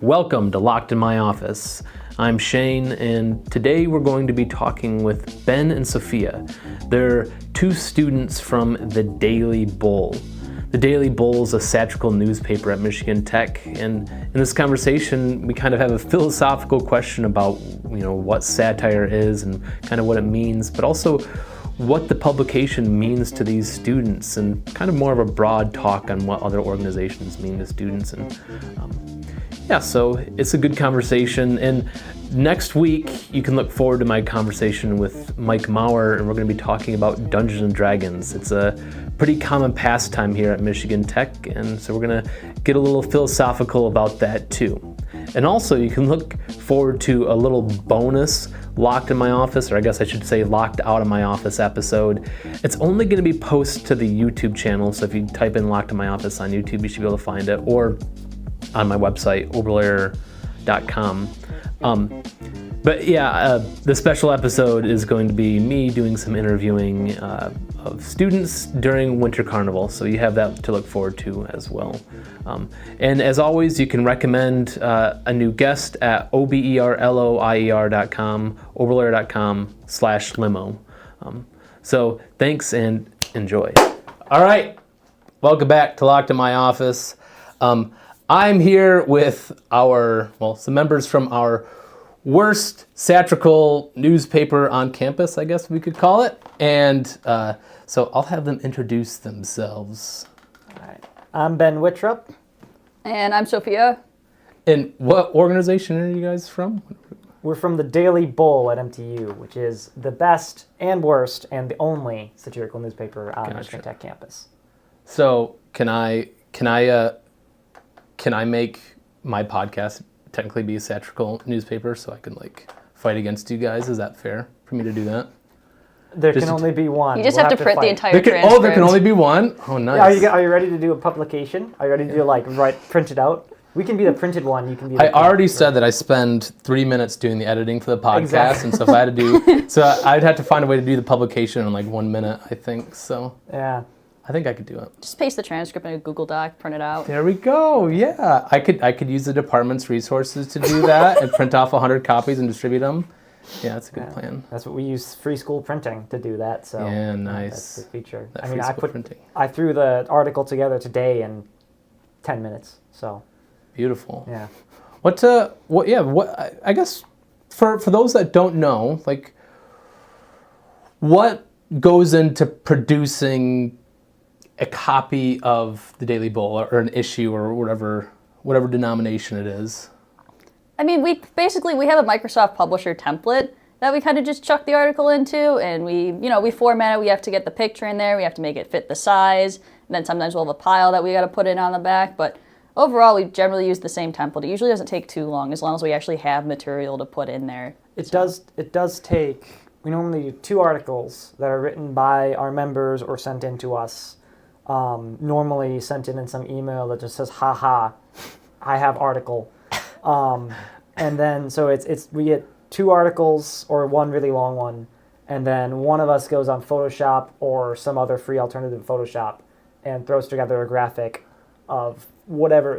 Welcome to Locked in My Office. I'm Shane, and today we're going to be talking with Ben and Sophia. They're two students from the Daily Bull. The Daily Bull is a satirical newspaper at Michigan Tech, and in this conversation we kind of have a philosophical question about, what satire is and kind of what it means, but also what the publication means to these students, and kind of more of a broad talk on what other organizations mean to students. And so it's a good conversation. And next week you can look forward to my conversation with Mike Maurer, and we're going to be talking about Dungeons and Dragons. It's a pretty common pastime here at Michigan Tech, and so we're going to get a little philosophical about that too. And also you can look forward to a little bonus Locked in My Office, or I guess I should say Locked Out of My Office episode. It's only going to be posted to the YouTube channel, so if you type in Locked in My Office on YouTube, you should be able to find it, or on my website, oberlayer.com. The special episode is going to be me doing some interviewing of students during Winter Carnival, so you have that to look forward to as well. And as always, you can recommend a new guest at oberloier.com, oberlayer.com/limo. So thanks and enjoy. All right, welcome back to Locked in My Office. I'm here with some members from our worst satirical newspaper on campus, I guess we could call it. And so I'll have them introduce themselves. All right. I'm Ben Wittrup. And I'm Sophia. And what organization are you guys from? We're from the Daily Bull at MTU, which is the best and worst and the only satirical newspaper on Michigan Tech campus. So can I make my podcast technically be a satirical newspaper so I can fight against you guys? Is that fair for me to do that? There can only be one. You just have to print the entire transcript. There can only be one? Oh, nice. Are you ready to do a publication? Are you ready to print it out? We can be the printed one. You can be. I already said that I spend 3 minutes doing the editing for the podcast, exactly. And so if I had to do, I'd have to find a way to do the publication in 1 minute, I think. So yeah. I think I could do it. Just paste the transcript in a Google Doc, print it out. There we go. Yeah, I could use the department's resources to do that and print off 100 copies and distribute them. Yeah, that's a good plan. That's what we use free school printing to do that. So yeah, nice. That's the feature. Printing. I threw the article together today in 10 minutes. So beautiful. Yeah. I guess for those that don't know, what goes into producing a copy of the Daily Bull or an issue or whatever denomination it is? I mean, we have a Microsoft Publisher template that we kind of just chuck the article into, and we format it. We have to get the picture in there. We have to make it fit the size. And then sometimes we'll have a pile that we got to put in on the back. But overall, we generally use the same template. It usually doesn't take too long as we actually have material to put in there. It does take. We normally do 2 articles that are written by our members or sent in to us. Normally sent in some email that just says, "Ha, I have article." And then so we get 2 articles or one really long one, and then one of us goes on Photoshop or some other free alternative to Photoshop and throws together a graphic of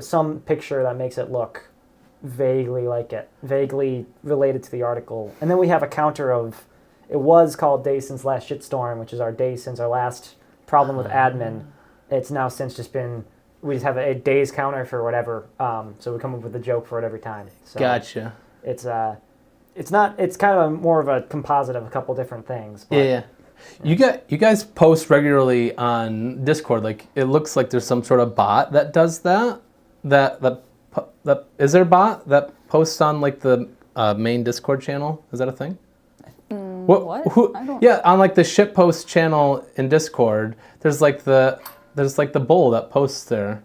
some picture that makes it look vaguely related to the article. And then we have a counter of, it was called Days Since Last Shitstorm, which is our days since our last problem with admin. It's now since just been, we just have a days counter for whatever, so we come up with a joke for it every time. So gotcha. It's kind of more of a composite of a couple different things. But, yeah. You guys post regularly on Discord. It looks like there's some sort of bot that does that. That is there a bot that posts on the main Discord channel? Is that a thing? What? Yeah, on the shitpost channel in Discord, there's the bull that posts there.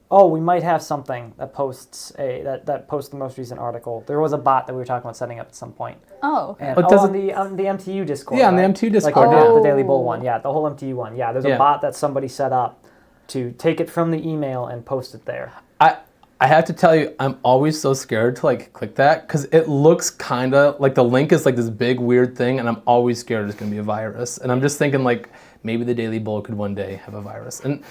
Oh, we might have something that posts that posts the most recent article. There was a bot that we were talking about setting up at some point. Oh, okay. And, on the MTU Discord. Yeah, on right? the MTU Discord. The Daily Bull one. Yeah, the whole MTU one. Yeah, there's a bot that somebody set up to take it from the email and post it there. I have to tell you, I'm always so scared to click that because it looks kind of the link is this big weird thing, and I'm always scared it's going to be a virus. And I'm just thinking maybe the Daily Bull could one day have a virus. And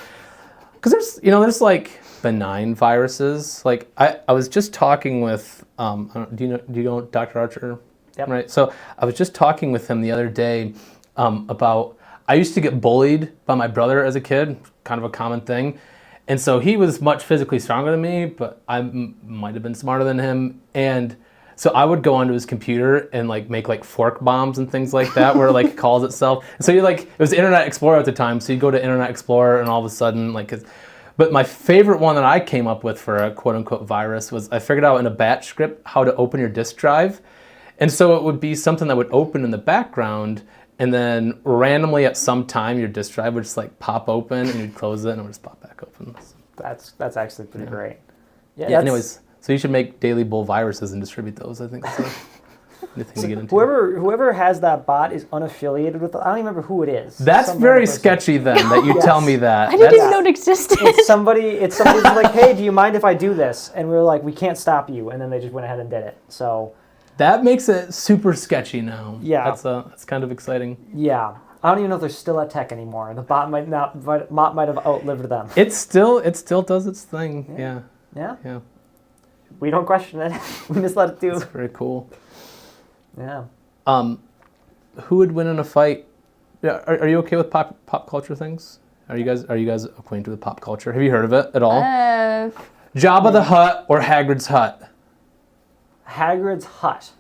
Because there's like benign viruses. Like I was just talking with, do you know Dr. Archer? Yep. Right. So I was just talking with him the other day about, I used to get bullied by my brother as a kid, kind of a common thing. And so he was much physically stronger than me, but I might have been smarter than him. And so I would go onto his computer and like make like fork bombs and things like that, where it like calls itself. And so it was Internet Explorer at the time. So you go to Internet Explorer and all of a sudden but my favorite one that I came up with for a quote unquote virus was I figured out in a batch script how to open your disk drive. And so it would be something that would open in the background, and then randomly at some time your disk drive would just like pop open and you'd close it and it would just pop back open. That's actually pretty great. Yeah. Anyways, so you should make Daily Bull viruses and distribute those. I think that's the thing to get into. Whoever has that bot is unaffiliated with. I don't even remember who it is. That's very sketchy then that you tell me that. I didn't even know it existed. It's somebody who's like, hey, do you mind if I do this? And we were like, we can't stop you. And then they just went ahead and did it. So that makes it super sketchy now. Yeah. That's kind of exciting. Yeah. I don't even know if they're still at tech anymore. The bot might not. Bot might have outlived them. It still does its thing. Yeah. Yeah. We don't question it. We just let it do. It's very cool. Yeah. Who would win in a fight? Yeah. Are you okay with pop culture things? Are you guys acquainted with pop culture? Have you heard of it at all? Jabba the Hutt or Hagrid's hut? Hagrid's hut.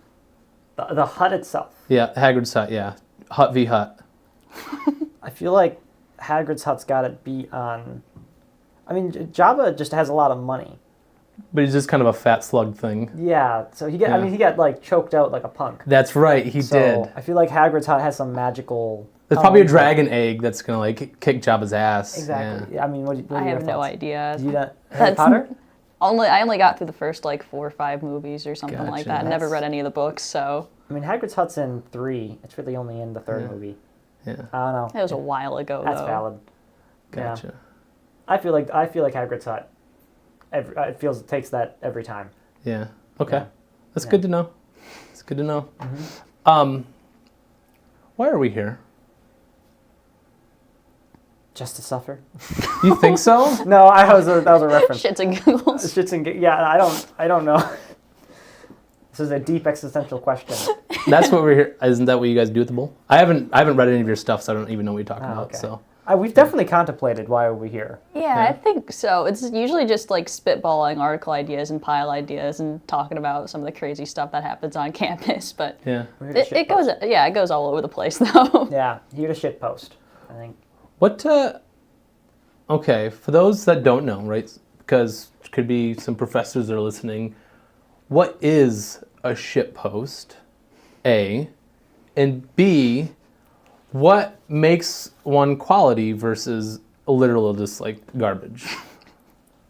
The hut itself. Yeah, Hagrid's hut. Yeah, Hut v Hut. I feel like Hagrid's hut's got it beat on. I mean, Jabba just has a lot of money. But he's just kind of a fat slug thing. Yeah, so he got like choked out like a punk. That's right, he did. I feel like Hagrid's hut has some magical. There's probably a dragon egg that's gonna like kick Jabba's ass. Exactly. Yeah. I mean, what I have no thoughts? idea. You got Harry Potter? I only got through the first like 4 or 5 movies or something like Gotcha. that. Never read any of the books, so. I mean, Hagrid's hut's in 3. It's really only in the 3rd movie. Yeah. I don't know. It was a while ago, That's though. valid. Gotcha. Yeah. I feel like Hagrid's hut. It takes that every time. Yeah. Okay. Yeah. That's good to know. It's good to know. Mm-hmm. Why are we here? Just to suffer? You think so? No, that was a reference. Shits and giggles. I don't know. This is a deep existential question. That's what we're here. Isn't that what you guys do at the Bull? I haven't read any of your stuff, so I don't even know what you're talking about. Okay. So We've definitely contemplated why are we here. Yeah, I think so. It's usually just like spitballing article ideas and pile ideas and talking about some of the crazy stuff that happens on campus. But yeah, it goes all over the place though. Yeah, here to shit post, I think. What? Okay, for those that don't know, right? Because there could be some professors that are listening. What is a shit post? A, and B, what makes one quality versus a literal just like garbage?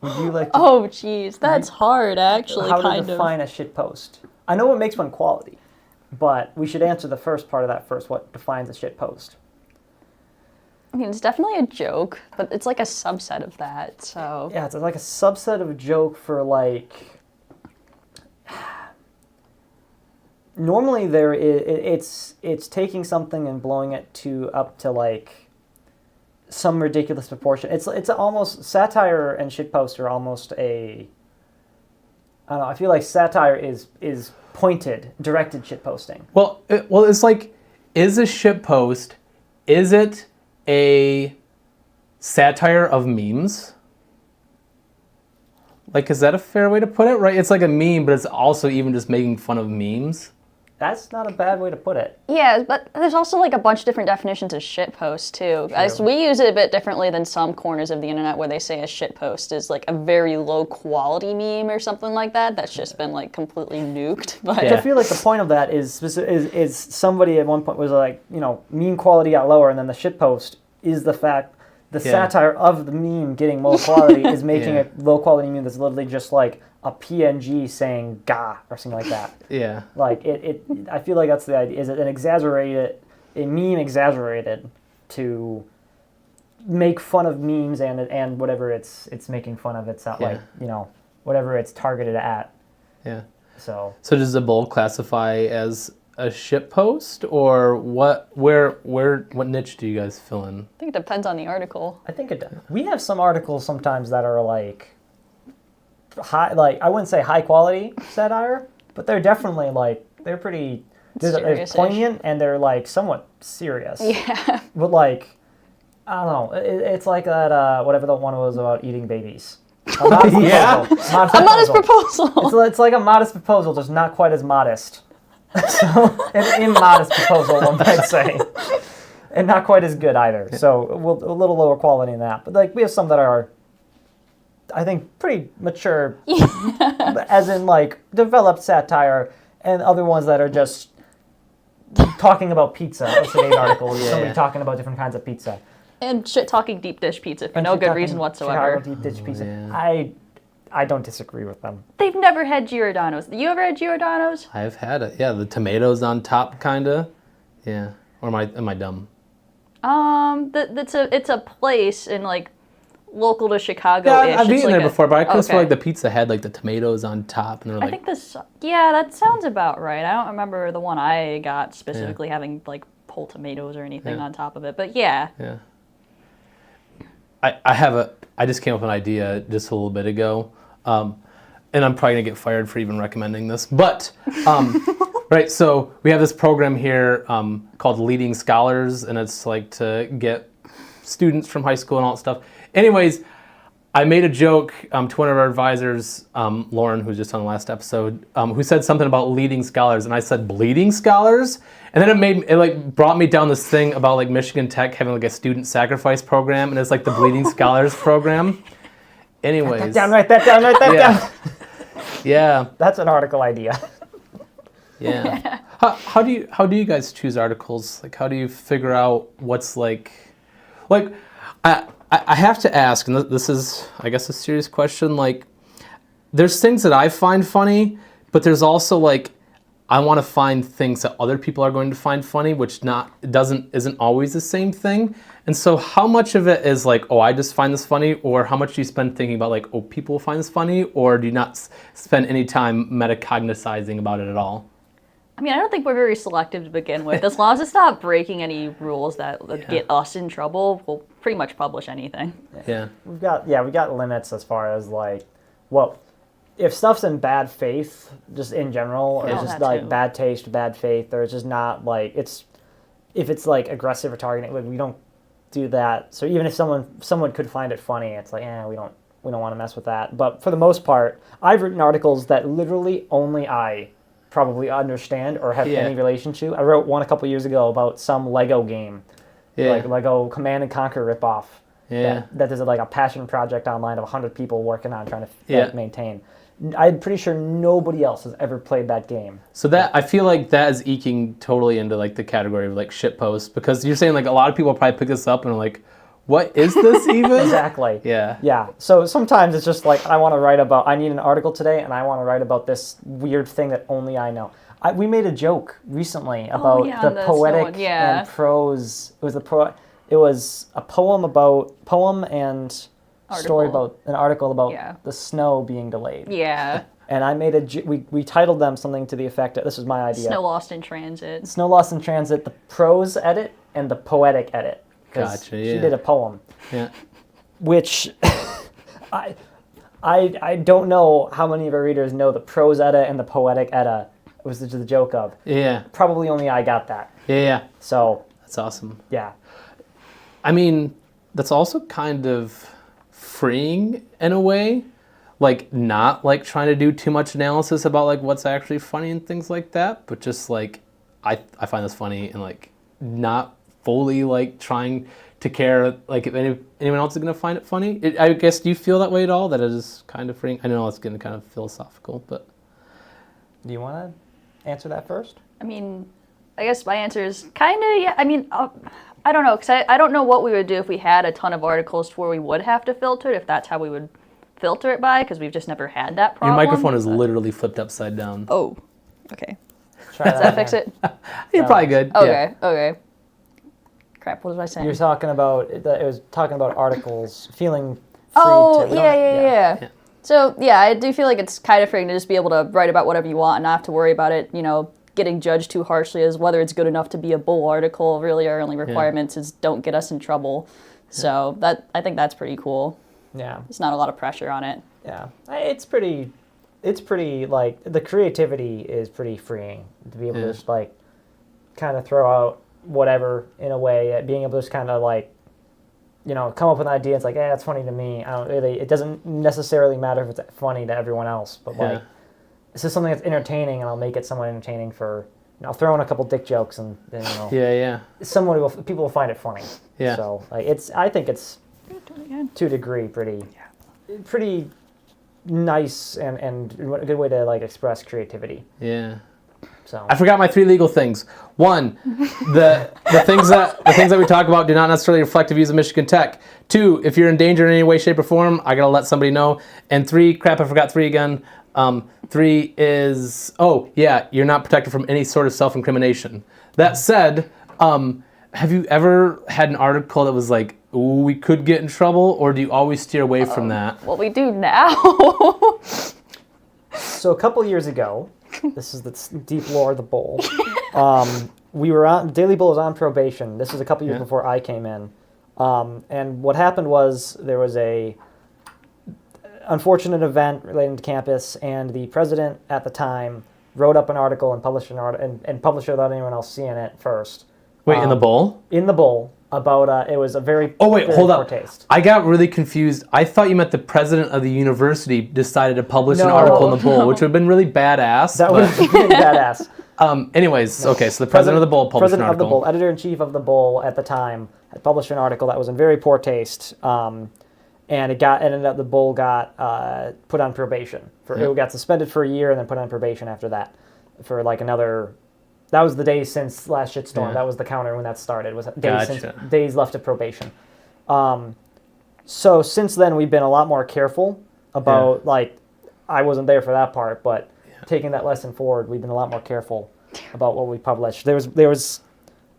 Would you like to, Oh, geez, that's hard actually. how to kind of. define a shit post? I know what makes one quality, but we should answer the first part of that first. What defines a shit post? I mean, it's definitely a joke, but it's like a subset of that. So Yeah, it's like a subset of a joke for like. Normally, it's taking something and blowing it up to like some ridiculous proportion. It's almost satire and shitpost are almost a. I don't know. I feel like satire is pointed, directed shitposting. Well, it's like, is a shit post? Is it a satire of memes? Like, is that a fair way to put it? Right? It's like a meme, but it's also even just making fun of memes. That's not a bad way to put it. yeah, but there's also like a bunch of different definitions of shitpost too. We use it a bit differently than some corners of the internet where they say a shitpost is like a very low quality meme or something like that. That's just been like completely nuked. But Yeah. I feel like the point of that is somebody at one point was like, meme quality got lower, and then the shitpost is the fact the satire of the meme getting low quality is making a low quality meme that's literally just like a PNG saying "ga" or something like that. Yeah. Like I feel like that's the idea. Is it a meme exaggerated to make fun of memes and whatever it's making fun of. It's not like whatever it's targeted at. Yeah. So does the Bull classify as a shit post, or what? What niche do you guys fill in? I think it depends on the article. I think we have some articles sometimes that are like high, like I wouldn't say high quality satire, but they're definitely like they're pretty they're poignant and they're like somewhat serious. Yeah. But like I don't know, it's like that whatever the one was about eating babies. A modest proposal. A modest proposal. It's like a modest proposal, just not quite as modest. So an immodest proposal, one might say, and not quite as good either. So a little lower quality than that. But like we have some that are, I think, pretty mature, as in like developed satire, and other ones that are just talking about pizza. That's today's article. Somebody talking about different kinds of pizza. And shit talking deep dish pizza for no good reason whatsoever. Chicago deep dish pizza. Yeah. I don't disagree with them. They've never had Giordano's. You ever had Giordano's? I've had it. Yeah, the tomatoes on top, kinda. Yeah. Or am I dumb? It's a place in like local to Chicago. Yeah, I've eaten there before, but I could have sworn like the pizza had like the tomatoes on top, and they're like. I think that sounds about right. I don't remember the one I got specifically having like whole tomatoes or anything on top of it, but yeah. Yeah. I just came up with an idea just a little bit ago, and I'm probably gonna get fired for even recommending this. But right, so we have this program here called Leading Scholars, and it's like to get students from high school and all that stuff. Anyways, I made a joke to one of our advisors, Lauren, who was just on the last episode, who said something about leading scholars, and I said bleeding scholars, and then it brought me down this thing about like Michigan Tech having like a student sacrifice program, and it's like the bleeding scholars program. Anyways, Write that down. Yeah, that's an article idea. Yeah. How do you guys choose articles? Like, how do you figure out what's like I have to ask, and this is, I guess, a serious question. Like, there's things that I find funny, but there's also like, I want to find things that other people are going to find funny, which isn't always the same thing. And so, how much of it is like, oh, I just find this funny, or how much do you spend thinking about like, oh, people will find this funny, or do you not spend any time metacognizing about it at all? I mean, I don't think we're very selective to begin with. As long as it's not breaking any rules that would get us in trouble, we'll pretty much publish anything. Yeah. We got limits as far as like, well, if stuff's in bad faith, just in general, or just like bad taste, bad faith, or it's just not like if it's like aggressive or targeting, like we don't do that. So even if someone could find it funny, it's like, we don't want to mess with that. But for the most part, I've written articles that literally only I probably understand or have any relation to. I wrote one a couple years ago about some Lego game, like Lego Command and Conquer ripoff. That there's like a passion project online of 100 people working on trying to maintain. I'm pretty sure nobody else has ever played that game. So that I feel like that is eking totally into like the category of like shit posts, because you're saying like a lot of people probably pick this up and are like, what is this even? Exactly. Yeah. Yeah. So sometimes it's just like, I need an article today and I want to write about this weird thing that only I know. We made a jope recently about the poetic and prose. It was a poem and story about an article about the snow being delayed. Yeah. And I made we titled them something to the effect that this was my idea. Snow Lost in Transit. Snow Lost in Transit, the prose edit and the poetic edit. Gotcha, She did a poem. Yeah. Which I don't know how many of our readers know the prose edit and the poetic edit was the joke of. Yeah. Probably only I got that. Yeah. So that's awesome. Yeah. I mean, that's also kind of freeing in a way. Like, not like trying to do too much analysis about like what's actually funny and things like that, but just like I find this funny and like not fully like trying to care like if anyone else is going to find it funny. I guess, do you feel that way at all, that it is kind of freeing? I know it's getting kind of philosophical, but do you want to answer that first? I mean, I guess my answer is kind of, yeah. I mean, I don't know, because I don't know what we would do if we had a ton of articles to where we would have to filter it, if that's how we would filter it by, because we've just never had that problem. Your microphone is literally flipped upside down. Oh, okay. Does that fix it? You're probably good. Okay, okay. Crap, what was I saying? You're talking about, it was talking about articles, feeling free to... Yeah. So, yeah, I do feel like it's kind of freeing to just be able to write about whatever you want and not have to worry about it, getting judged too harshly as whether it's good enough to be a bull article. Really, our only requirements is don't get us in trouble. So I think that's pretty cool. Yeah. There's not a lot of pressure on it. Yeah. It's pretty like the creativity is pretty freeing to be able to just like kind of throw out whatever in a way, being able to just kind of like, come up with an idea. It's like, it's funny to me. It doesn't necessarily matter if it's funny to everyone else, but like, this is something that's entertaining, and I'll make it somewhat entertaining for, I'll throw in a couple dick jokes, and then, people will find it funny. Yeah. So like, I think it's to a degree pretty nice and a good way to like express creativity. Yeah. So I forgot my 3 legal things. 1, the things that we talk about do not necessarily reflect the views of Michigan Tech. 2, if you're in danger in any way, shape, or form, I gotta let somebody know. And 3, I forgot 3 again. 3 is, you're not protected from any sort of self-incrimination. That said, have you ever had an article that was like, ooh, we could get in trouble, or do you always steer away from that? What we do now. So a couple years ago, this is the deep lore of the Bowl. We were on Daily Bull was on probation. This was a couple years before I came in, and what happened was there was a unfortunate event relating to campus, and the president at the time wrote up an article and published and published it without anyone else seeing it first. Wait, in the Bowl? In the Bowl. About it was a very hold up. taste. I got really confused. I thought you meant the president of the university decided to publish an article in the Bowl, which would have been really badass. That would have been badass. Okay, so the president of the Bowl published an article. President of the Bowl, editor-in-chief of the Bowl at the time, had published an article that was in very poor taste, and the Bowl got put on probation. It got suspended for a year and then put on probation after that for like another. That was the day since last shitstorm. That was the counter when that started. Was days left of probation. So since then we've been a lot more careful about like, I wasn't there for that part, but taking that lesson forward, we've been a lot more careful about what we publish. There was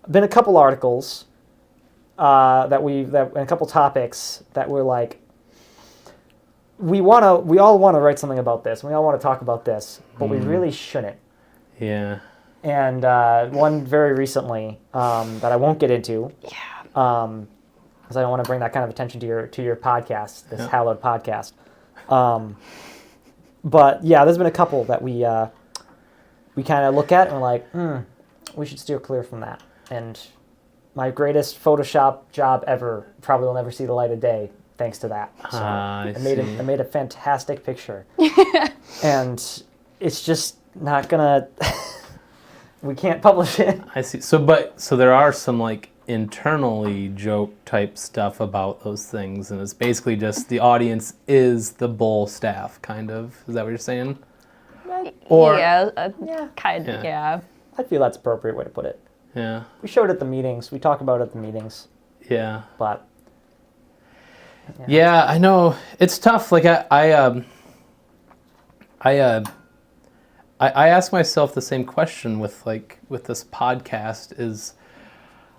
been a couple articles and a couple topics that were like, we all want to write something about this. We all want to talk about this, but we really shouldn't. Yeah. And one very recently that I won't get into, because I don't want to bring that kind of attention to your podcast, this hallowed podcast. But yeah, there's been a couple that we kind of look at and we're like, we should steer clear from that. And my greatest Photoshop job ever probably will never see the light of day thanks to that. So I made a fantastic picture, and it's just not gonna. We can't publish it. I see. So there are some like internally joke type stuff about those things, and it's basically just the audience is the Bowl staff, kind of. Is that what you're saying? Or kind of. Yeah. I feel that's an appropriate way to put it. Yeah. We showed it at the meetings. We talk about it at the meetings. Yeah. But. Yeah, I know it's tough. Like I ask myself the same question with this podcast is,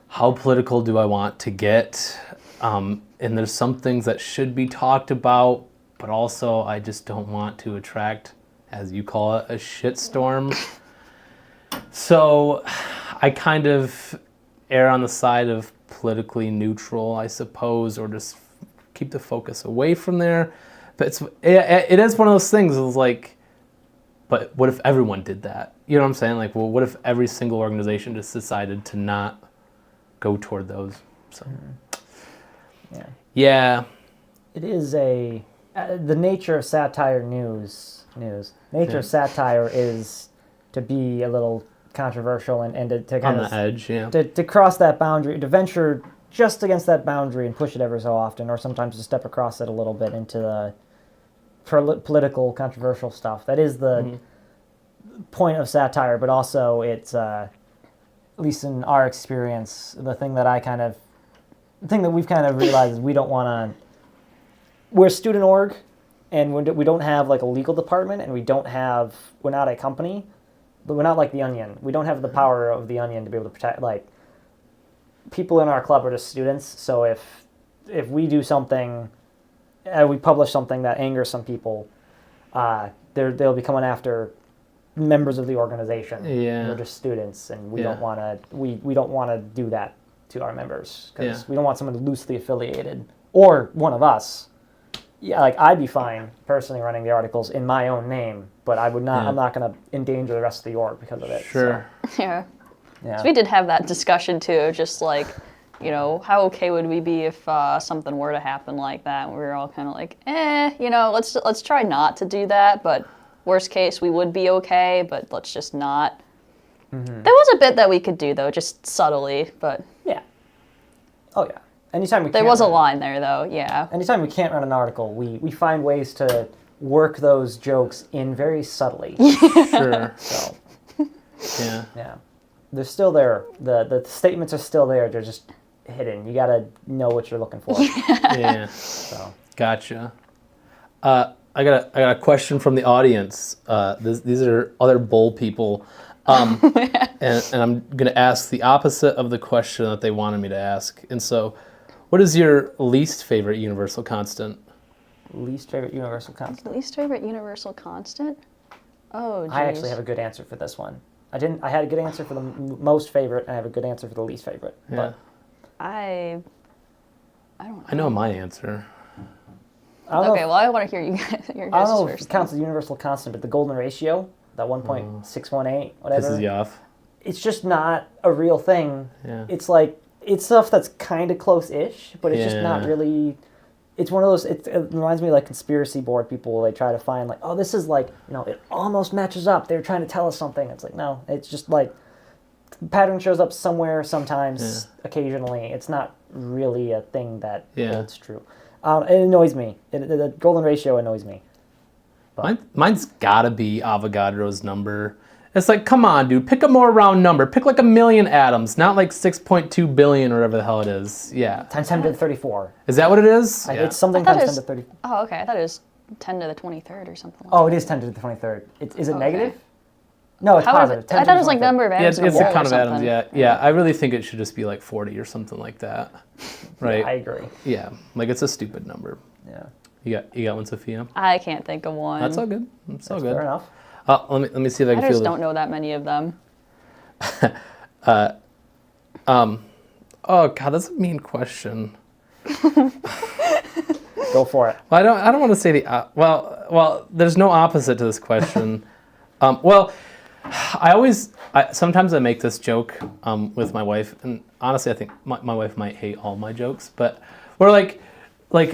how political do I want to get? And there's some things that should be talked about, but also I just don't want to attract, as you call it, a shitstorm. So I kind of err on the side of politically neutral, I suppose, or just keep the focus away from there. But it is one of those things. It's like, but what if everyone did that? You know what I'm saying? Like, well, what if every single organization just decided to not go toward those? So, yeah. It is the nature of satire news. Nature of satire is to be a little controversial and to kind of on the edge, to cross that boundary, to venture just against that boundary and push it ever so often, or sometimes to step across it a little bit into the political, controversial stuff. That is the point of satire, but also it's, at least in our experience, the thing that we've kind of realized is we don't want to. We're a student org, and we don't have like a legal department, and we're not a company, but we're not like the Onion. We don't have the power of the Onion to be able to protect, like, people in our club are just students, so if we do something, we publish something that angers some people, they'll be coming after members of the organization. Yeah. We're just students, and we Yeah. don't want to. We don't want to do that to our members because we don't want someone loosely affiliated or one of us. Yeah, like I'd be fine personally running the articles in my own name, but I would not. Yeah. I'm not going to endanger the rest of the org because of it. Sure. Yeah. So, yeah. So we did have that discussion too, just like, you know, how okay would we be if something were to happen like that? And we were all kind of like, you know, let's try not to do that. But worst case, we would be okay. But let's just not. Mm-hmm. There was a bit that we could do though, just subtly. But Yeah. Oh yeah. Anytime we there can't was a run- line there though. Yeah. Anytime we can't run an article, we find ways to work those jokes in very subtly. Sure. So Yeah. yeah, they're still there. The statements are still there. They're just hidden. You gotta know what you're looking for. Yeah. So Gotcha. I got a question from the audience. These are other bowl people, and I'm gonna ask the opposite of the question that they wanted me to ask. And so, what is your least favorite universal constant? least favorite universal constant. Least favorite universal constant? Oh, geez. I actually have a good answer for this one. I had a good answer for the most favorite, and I have a good answer for the least favorite. Yeah. But I don't know. I know my answer. I don't know Okay, if- well, I want to hear you guys, your I don't guys' know if first. it counts as a universal constant, but the golden ratio, that 1.618, whatever. Pisses you off. It's just not a real thing. Yeah. It's like, it's stuff that's kind of close-ish, but it's just not Yeah. really. It's one of those. It reminds me of like conspiracy board people. They try to find like, oh, this is like, it almost matches up. They're trying to tell us something. It's like, no, it's just like pattern shows up somewhere sometimes, occasionally. It's not really a thing that holds true. It annoys me. The golden ratio annoys me. Mine's gotta be Avogadro's number. It's like, come on, dude, pick a more round number. Pick like 1,000,000 atoms, not like 6.2 billion or whatever the hell it is. Yeah. Times 10 to the 34. Is that what it is? It's something I thought times it 10 was- to 30. Oh, okay. I thought it was 10 to the 23rd or something. Like Oh, it is 10 to the 23rd. Is it negative? No, it's How is positive. it? 10 I to thought the it was like 23rd. number of Yeah, atoms it's in a a wall count or of atoms. something. Yeah. I really think it should just be like 40 or something like that. Right? I agree. Yeah. Like it's a stupid number. Yeah. You got one, Sophia? I can't think of one. That's all good. That's all good. Fair enough. Let me see if I I can feel just the. don't know that many of them. Oh God, that's a mean question. Go for it. Well, I don't want to say the well. There's no opposite to this question. Well, sometimes I make this joke with my wife, and honestly, I think my wife might hate all my jokes, but we're like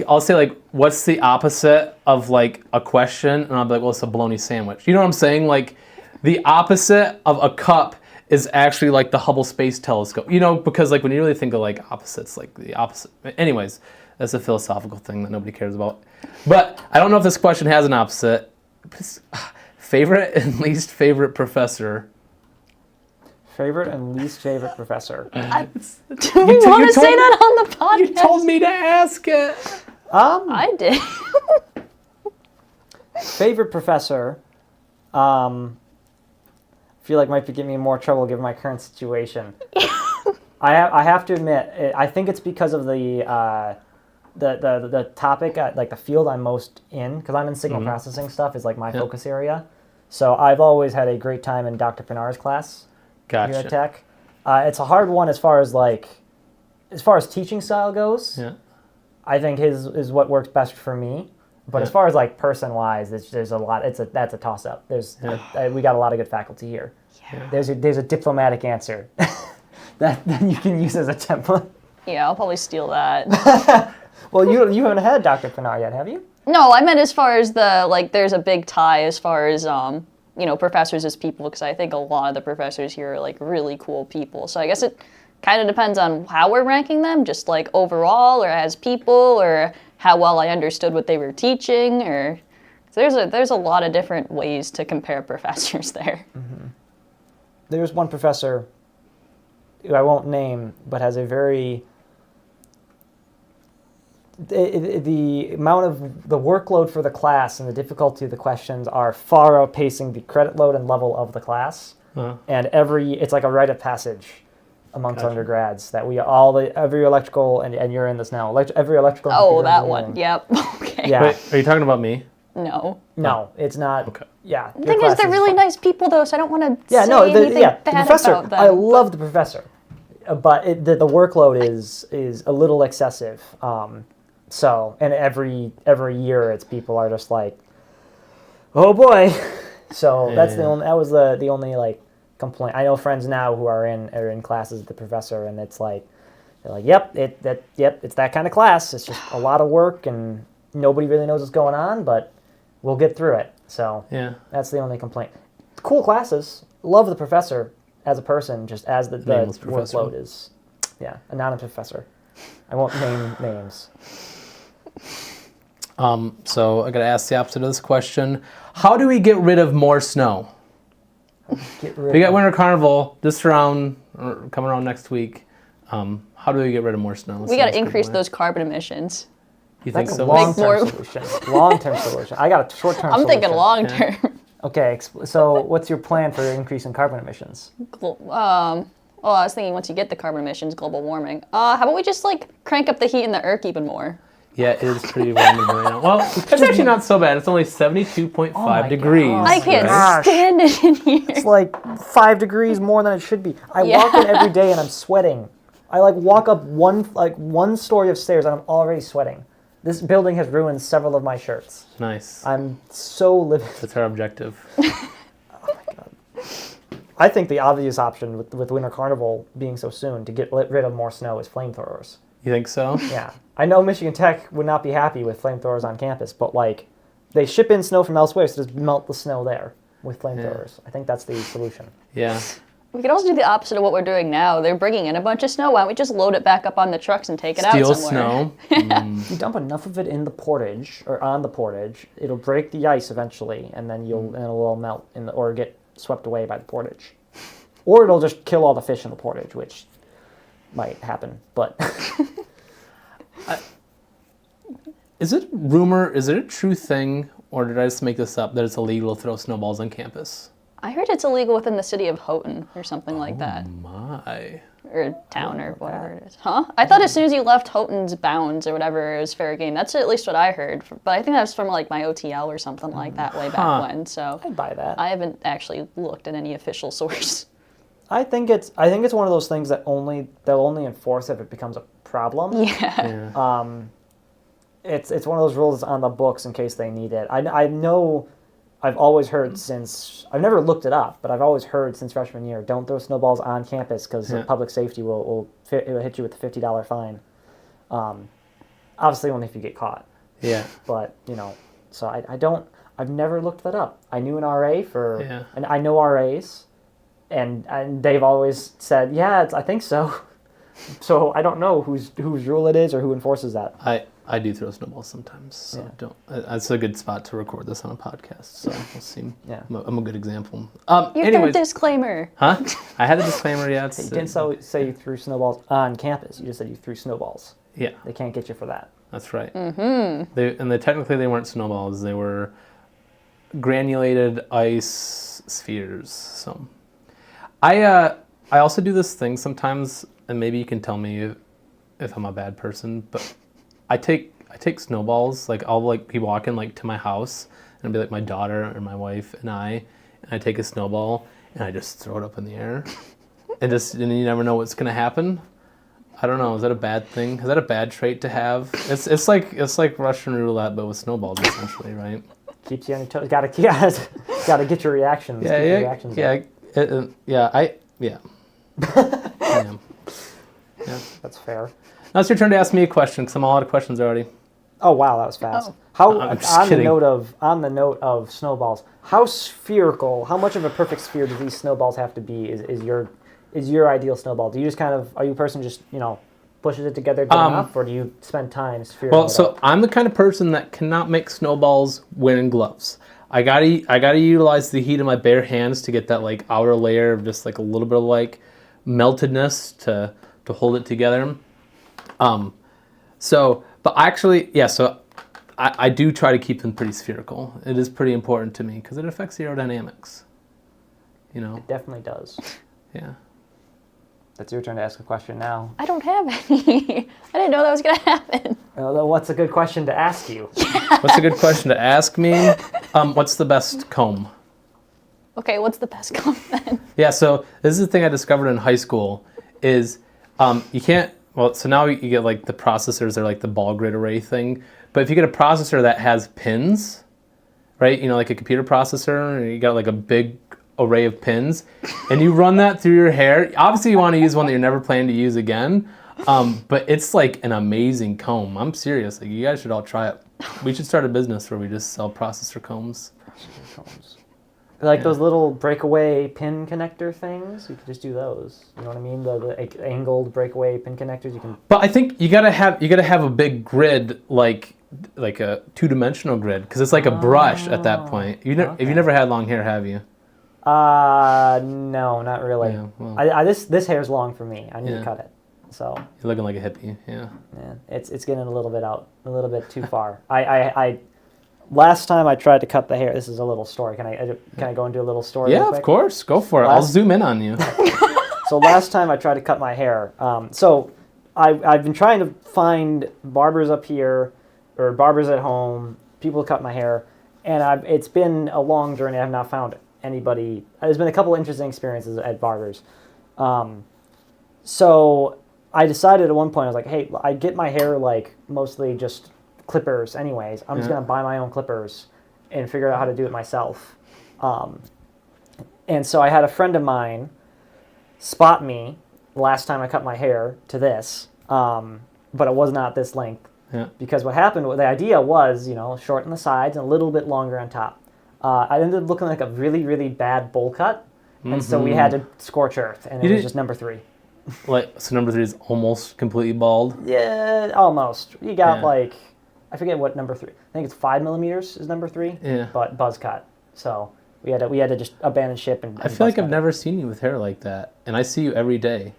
I'll say like, what's the opposite of like a question, and I'll be like, well, it's a bologna sandwich. You know what I'm saying? Like, the opposite of a cup is actually like the Hubble Space Telescope. Because like when you really think of like opposites, like the opposite. Anyways, that's a philosophical thing that nobody cares about. But I don't know if this question has an opposite. Favorite and least favorite professor. Favorite and least favorite professor. Do we want to say that on the podcast? You told me to ask it. I did. Favorite professor. Feel like might be giving me more trouble given my current situation. I have to admit, I think it's because of the topic, like the field I'm most in, because I'm in signal processing stuff is like my focus area. So I've always had a great time in Dr. Pinar's class here at Gotcha. Tech. It's a hard one as far as teaching style goes. Yeah. I think his is what works best for me. But as far as like person-wise, there's a lot. That's a toss-up. We got a lot of good faculty here. Yeah. There's a diplomatic answer that you can use as a template. Yeah, I'll probably steal that. Well, you haven't had Dr. Pinar yet, have you? No, I meant as far as there's a big tie as far as, professors as people, because I think a lot of the professors here are like really cool people. So I guess it kind of depends on how we're ranking them, just like overall or as people or how well I understood what they were teaching, or there's a lot of different ways to compare professors there. Mm-hmm. There's one professor who I won't name, but has a very the amount of the workload for the class and the difficulty of the questions are far outpacing the credit load and level of the class. And it's like a rite of passage amongst undergrads that every electrical and you're in this now. Every electrical. Oh, computer that engineering. one. Yep. Okay. Yeah. Wait, are you talking about me? No. No, it's not. Okay. Yeah. The thing is, they're really nice people, though, so I don't want to say anything the bad professor. about them. I love the professor, but the workload is a little excessive. So, and every year, it's people are just like, oh boy. So that's that was the only like complaint. I know friends now who are in classes with the professor, and it's like they're like, yep, it's that kind of class. It's just a lot of work, and nobody really knows what's going on, but we'll get through it. So that's the only complaint. Cool classes. Love the professor as a person, just as the workload is. Yeah, anonymous professor. I won't name names. So I got to ask the opposite of this question. How do we get rid of more snow? We got Winter Carnival this round, or coming around next week. How do we get rid of more snow? We got to increase those carbon emissions. You think That's so? a long-term solution. Long-term solution. I got a short-term solution. I'm thinking long-term. Okay, so what's your plan for increasing carbon emissions? I was thinking once you get the carbon emissions, global warming. How about we just like crank up the heat in the Urk even more? Yeah, it is pretty warm right now. Well, it's actually not so bad. It's only 72.5 degrees. I can't stand it in here. It's like 5 degrees more than it should be. I walk in every day and I'm sweating. I like walk up one story of stairs and I'm already sweating. This building has ruined several of my shirts. Nice. I'm so livid. That's our objective. Oh my god. I think the obvious option with Winter Carnival being so soon to get rid of more snow is flamethrowers. You think so? Yeah. I know Michigan Tech would not be happy with flamethrowers on campus, but like they ship in snow from elsewhere, so just melt the snow there with flamethrowers. I think that's the solution. Yeah. We could also do the opposite of what we're doing now. They're bringing in a bunch of snow. Why don't we just load it back up on the trucks and take it out somewhere? Steal snow. If you dump enough of it in the portage or on the portage, it'll break the ice eventually, and then it'll all melt or get swept away by the portage, or it'll just kill all the fish in the portage, which might happen. But Is it a true thing, or did I just make this up, that it's illegal to throw snowballs on campus? I heard it's illegal within the city of Houghton or something like that. My. Or town or whatever it is. Huh? I thought as soon as you left Houghton's bounds or whatever, it was fair game. That's at least what I heard. But I think that was from like my OTL or something like that way back when. So I'd buy that. I haven't actually looked at any official source. I think it's one of those things that they'll only enforce if it becomes a problem. Yeah. It's one of those rules on the books in case they need it. I know I've always heard I've never looked it up, but I've always heard since freshman year, don't throw snowballs on campus because public safety will hit you with a $50 fine. Obviously only if you get caught. Yeah. But, so I've never looked that up. I knew an RA and I know RAs, and they've always said, I think so. So I don't know whose rule it is or who enforces that. I do throw snowballs sometimes, so that's a good spot to record this on a podcast. So we'll see. Yeah, I'm a good example. Your disclaimer. Huh? I had a disclaimer. Yeah, you didn't say you threw snowballs on campus. You just said you threw snowballs. Yeah, they can't get you for that. That's right. Mm-hmm. Technically they weren't snowballs. They were granulated ice spheres. So I also do this thing sometimes, and maybe you can tell me if I'm a bad person, but I take snowballs, like I'll like be walking like to my house and it'll be like my daughter or my wife and I take a snowball and I just throw it up in the air and you never know what's gonna happen. I don't know, is that a bad thing? Is that a bad trait to have? It's like Russian roulette but with snowballs essentially, right? Keeps you on your toes. Gotta get your reactions. Yeah. That's fair. Now it's your turn to ask me a question because I'm all out of questions already. Oh wow, that was fast. I'm just kidding. On the note of snowballs, how spherical? How much of a perfect sphere do these snowballs have to be? Is your ideal snowball? Do you just are you a person just pushes it together good enough, or do you spend time spherical? Well, so I'm the kind of person that cannot make snowballs wearing gloves. I gotta utilize the heat of my bare hands to get that like outer layer of just like a little bit of like meltedness to hold it together. So I do try to keep them pretty spherical. It is pretty important to me because it affects the aerodynamics. It definitely does. Yeah. That's your turn to ask a question now. I don't have any. I didn't know that was going to happen. What's a good question to ask you? What's a good question to ask me? What's the best comb? Okay, what's the best comb then? Yeah, so this is the thing I discovered in high school is you can't, well, so now you get like the processors, they're like the ball grid array thing. But if you get a processor that has pins, right, you know, like a computer processor, and you got like a big array of pins, and you run that through your hair, obviously you want to use one that you're never planning to use again, but it's like an amazing comb. I'm serious. Like, you guys should all try it. We should start a business where we just sell processor combs. Like those little breakaway pin connector things, you could just do those. You know what I mean? The angled breakaway pin connectors. You can. But I think you gotta have a big grid, like a 2-dimensional grid, because it's like a brush at that point. If you never had long hair, have you? No, not really. Yeah, well. This hair's long for me. I need to cut it. So You're looking like a hippie. Yeah. it's getting a little bit too far. I last time I tried to cut the hair. This is a little story. Can I go and do a little story? Yeah, real quick? of course. Go for it. I'll zoom in on you. So last time I tried to cut my hair. So I've been trying to find barbers up here or barbers at home, people to cut my hair, and it's been a long journey. I have not found anybody. There's been a couple interesting experiences at barbers. So I decided at one point, I was like, hey, I get my hair like mostly just clippers anyways. I'm just going to buy my own clippers and figure out how to do it myself. And so I had a friend of mine spot me last time I cut my hair to this, but it was not this length. Yeah. Because what happened, the idea was, shorten the sides and a little bit longer on top. I ended up looking like a really, really bad bowl cut, and so we had to scorch earth, and it was just number 3. So number 3 is almost completely bald? Yeah, almost. You got I forget what number 3. I think it's 5 millimeters is number 3. Yeah. But buzz cut. So we had to just abandon ship and I feel like I've never seen you with hair like that, and I see you every day.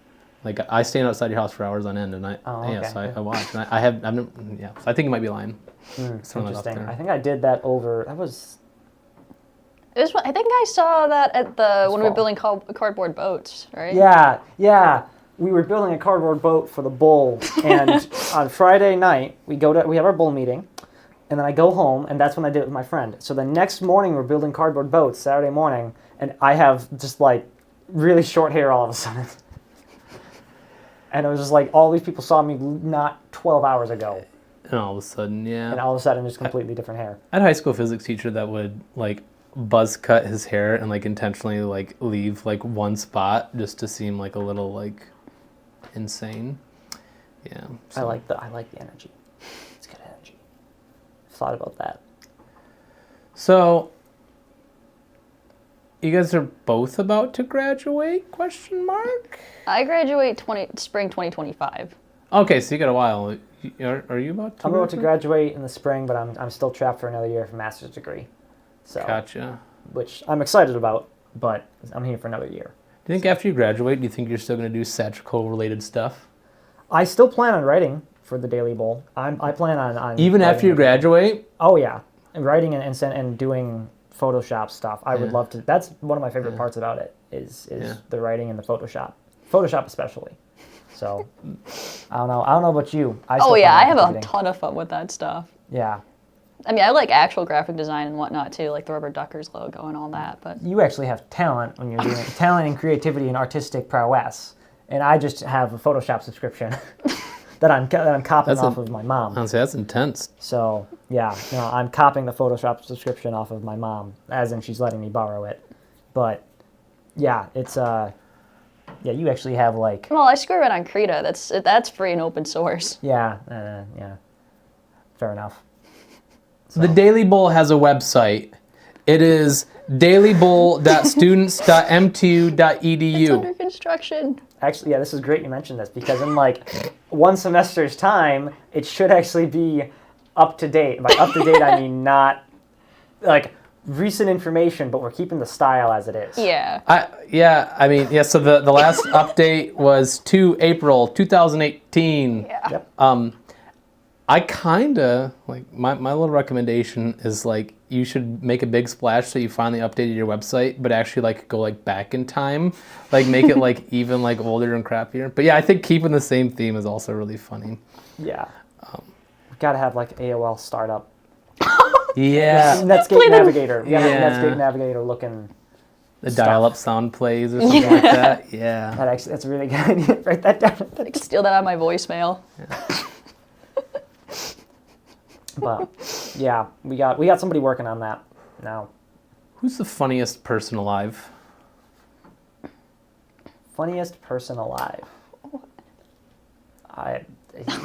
Like, I stand outside your house for hours on end, and I watch, and I've never, so I think you might be lying. Interesting. I think I did that over. That was. I think I saw that at when we were building cardboard boats, right? Yeah. We were building a cardboard boat for the bull, and on Friday night we have our bull meeting, and then I go home, and that's when I did it with my friend. So the next morning we're building cardboard boats, Saturday morning, and I have just like really short hair all of a sudden. And it was just like all these people saw me not 12 hours ago. And all of a sudden, And all of a sudden, just completely different hair. I had a high school physics teacher that would like buzz cut his hair and like intentionally like leave like one spot just to seem like a little like insane. Yeah. So. I like the energy. It's good energy. I've thought about that. So you guys are both about to graduate? ? I graduate spring 2025. Okay, so you got a while. Are you about to? I'm about to graduate in the spring, but I'm still trapped for another year for a master's degree. So, Gotcha. Which I'm excited about, but I'm here for another year. Do you think after you graduate, do you think you're still going to do satirical related stuff? I still plan on writing for the Daily Bowl. I plan on even after you graduate. Oh yeah, and writing and doing Photoshop stuff. I would love to. That's one of my favorite parts about it is the writing and the Photoshop especially. So I don't know about you. I have a ton of fun with that stuff. Yeah. I mean, I like actual graphic design and whatnot too, like the Rubber Duckers logo and all that. But you actually have talent when you're doing it. Talent and creativity and artistic prowess, and I just have a Photoshop subscription that I'm copying off of my mom. Honestly, that's intense. So yeah, I'm copying the Photoshop subscription off of my mom, as in she's letting me borrow it. But yeah, it's you actually have like. Well, I screw it on Krita. That's free and open source. Yeah. Fair enough. So. The Daily Bowl has a website. It is dailybowl.students.mtu.edu. It's under construction. Actually, yeah, this is great you mentioned this because in like one semester's time, it should actually be up to date. By up to date, I mean not like recent information, but we're keeping the style as it is. Yeah. So the last update was to April 2018. Yeah. Yep. I kind of, like, my little recommendation is, like, you should make a big splash so you finally updated your website, but actually, like, go, like, back in time. Like, make it, like, even, like, older and crappier. But, yeah, I think keeping the same theme is also really funny. Yeah. We got to have, like, AOL startup. Yeah. Netscape Navigator. We got to Yeah. have Netscape Navigator looking The stuff. dial-up sound plays or something like that. Yeah. That's a really good idea. Write that down. I could steal that out of my voicemail. But yeah, we got somebody working on that now. Who's the funniest person alive? Funniest person alive.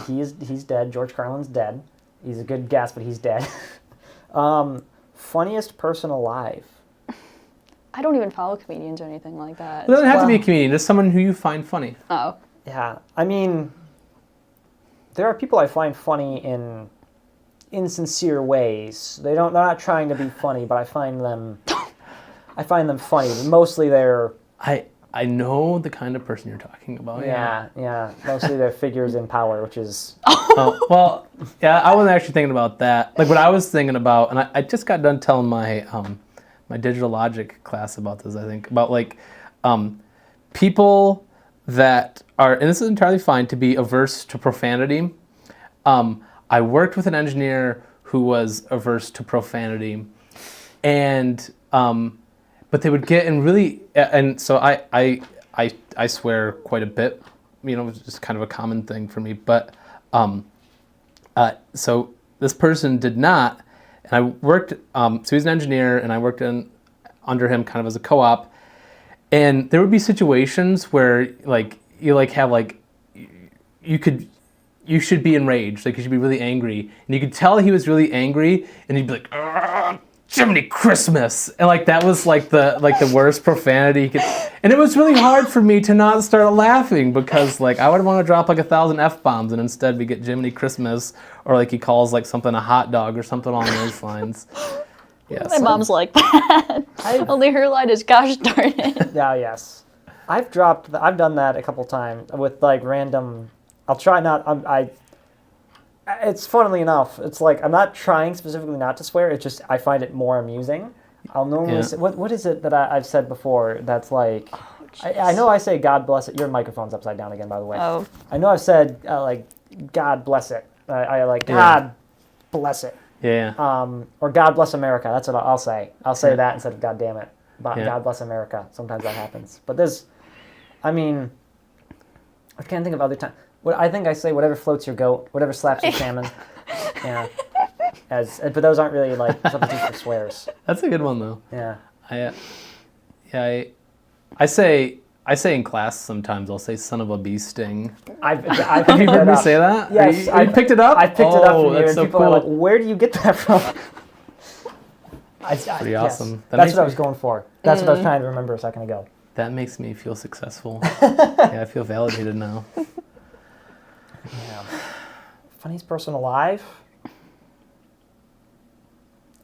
He's dead. George Carlin's dead. He's a good guess, but he's dead. Funniest person alive. I don't even follow comedians or anything like that. It doesn't have to be a comedian, just someone who you find funny. Oh. Yeah, I mean, there are people I find funny in insincere ways. They're not trying to be funny, but I find them funny. But mostly they're I know the kind of person you're talking about. yeah. Mostly they're figures in power, which is Oh, well, yeah, I wasn't actually thinking about that. Like, what I was thinking about, and I just got done telling my my digital logic class about this, I think, about, like, people that are, and this is entirely fine, to be averse to profanity. I worked with an engineer who was averse to profanity, and but they would get in really, and so I swear quite a bit, you know, it's just kind of a common thing for me. But so this person did not, and I worked. So he's an engineer, and I worked under him kind of as a co-op, and there would be situations where, like, you, like, have, like, you should be enraged, like, you should be really angry, and you could tell he was really angry, and he'd be like, "Argh, Jiminy Christmas," and, like, that was like the worst profanity he could, and it was really hard for me to not start laughing, because, like, I would want to drop like 1,000 F-bombs, and instead we get Jiminy Christmas, or, like, he calls, like, something a hot dog or something along those lines. Yeah, My mom's like that. Only her line is gosh darn it. yeah, yes. I've done that a couple times with, like, random. I'll try not. It's funnily enough. It's like I'm not trying specifically not to swear. It's just I find it more amusing. I'll normally say, what is it that I've said before that's like. I know I say God bless it. Your microphone's upside down again, by the way. Oh. I know I've said like God bless it. I like God bless it. Yeah. Or God bless America. That's what I'll say. I'll say that instead of God damn it. But Yeah. God bless America. Sometimes that happens. But there's, I mean, I can't think of other times. What I think I say whatever floats your goat, whatever slaps your salmon. Yeah. But those aren't really like substitutes for swears. That's a good one, though. Yeah. I say in class sometimes I'll say "son of a bee sting." I've Have you heard me say that? Yes, you picked it up. I picked it up from you, that's and so people cool. are like, "Where do you get that from?" Pretty awesome. That's what I was going for. That's what I was trying to remember a second ago. That makes me feel successful. Yeah, I feel validated now. Yeah. Funniest person alive?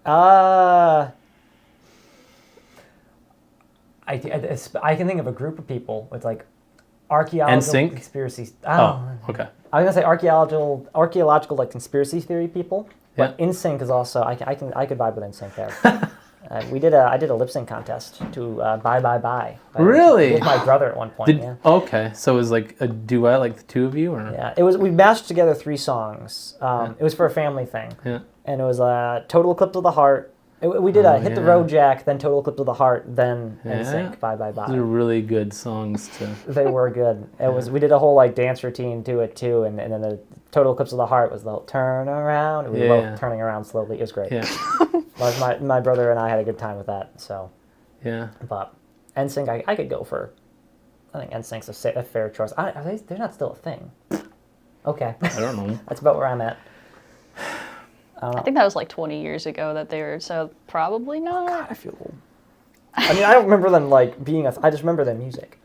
I can think of a group of people with like archaeological NSYNC? conspiracies. Oh, okay. I was gonna say archaeological like conspiracy theory people. But Yeah. NSYNC is also I could vibe with NSYNC there. I did a lip sync contest to Bye Bye Bye. Really? With my brother at one point. Yeah. Okay, so it was like a duet, like the two of you, or Yeah, it was. We mashed together 3 songs. It was for a family thing, yeah. and it was Total Eclipse of the Heart. We did Hit the Road Jack, then Total Eclipse of the Heart, then NSYNC, Bye Bye Those are Bye. really good songs to. They were good. It was. We did a whole like dance routine to it too, and then the Total Eclipse of the Heart was the whole turn around. We were both turning around slowly. It was great. Yeah. My brother and I had a good time with that. So, Yeah. but NSYNC, I could go for. I think NSYNC's a fair choice. They're not still a thing. Okay. I don't know. That's about where I'm at. I think that was like 20 years ago that they were, so probably not. God, I feel old. I mean, I don't remember them like being I just remember their music.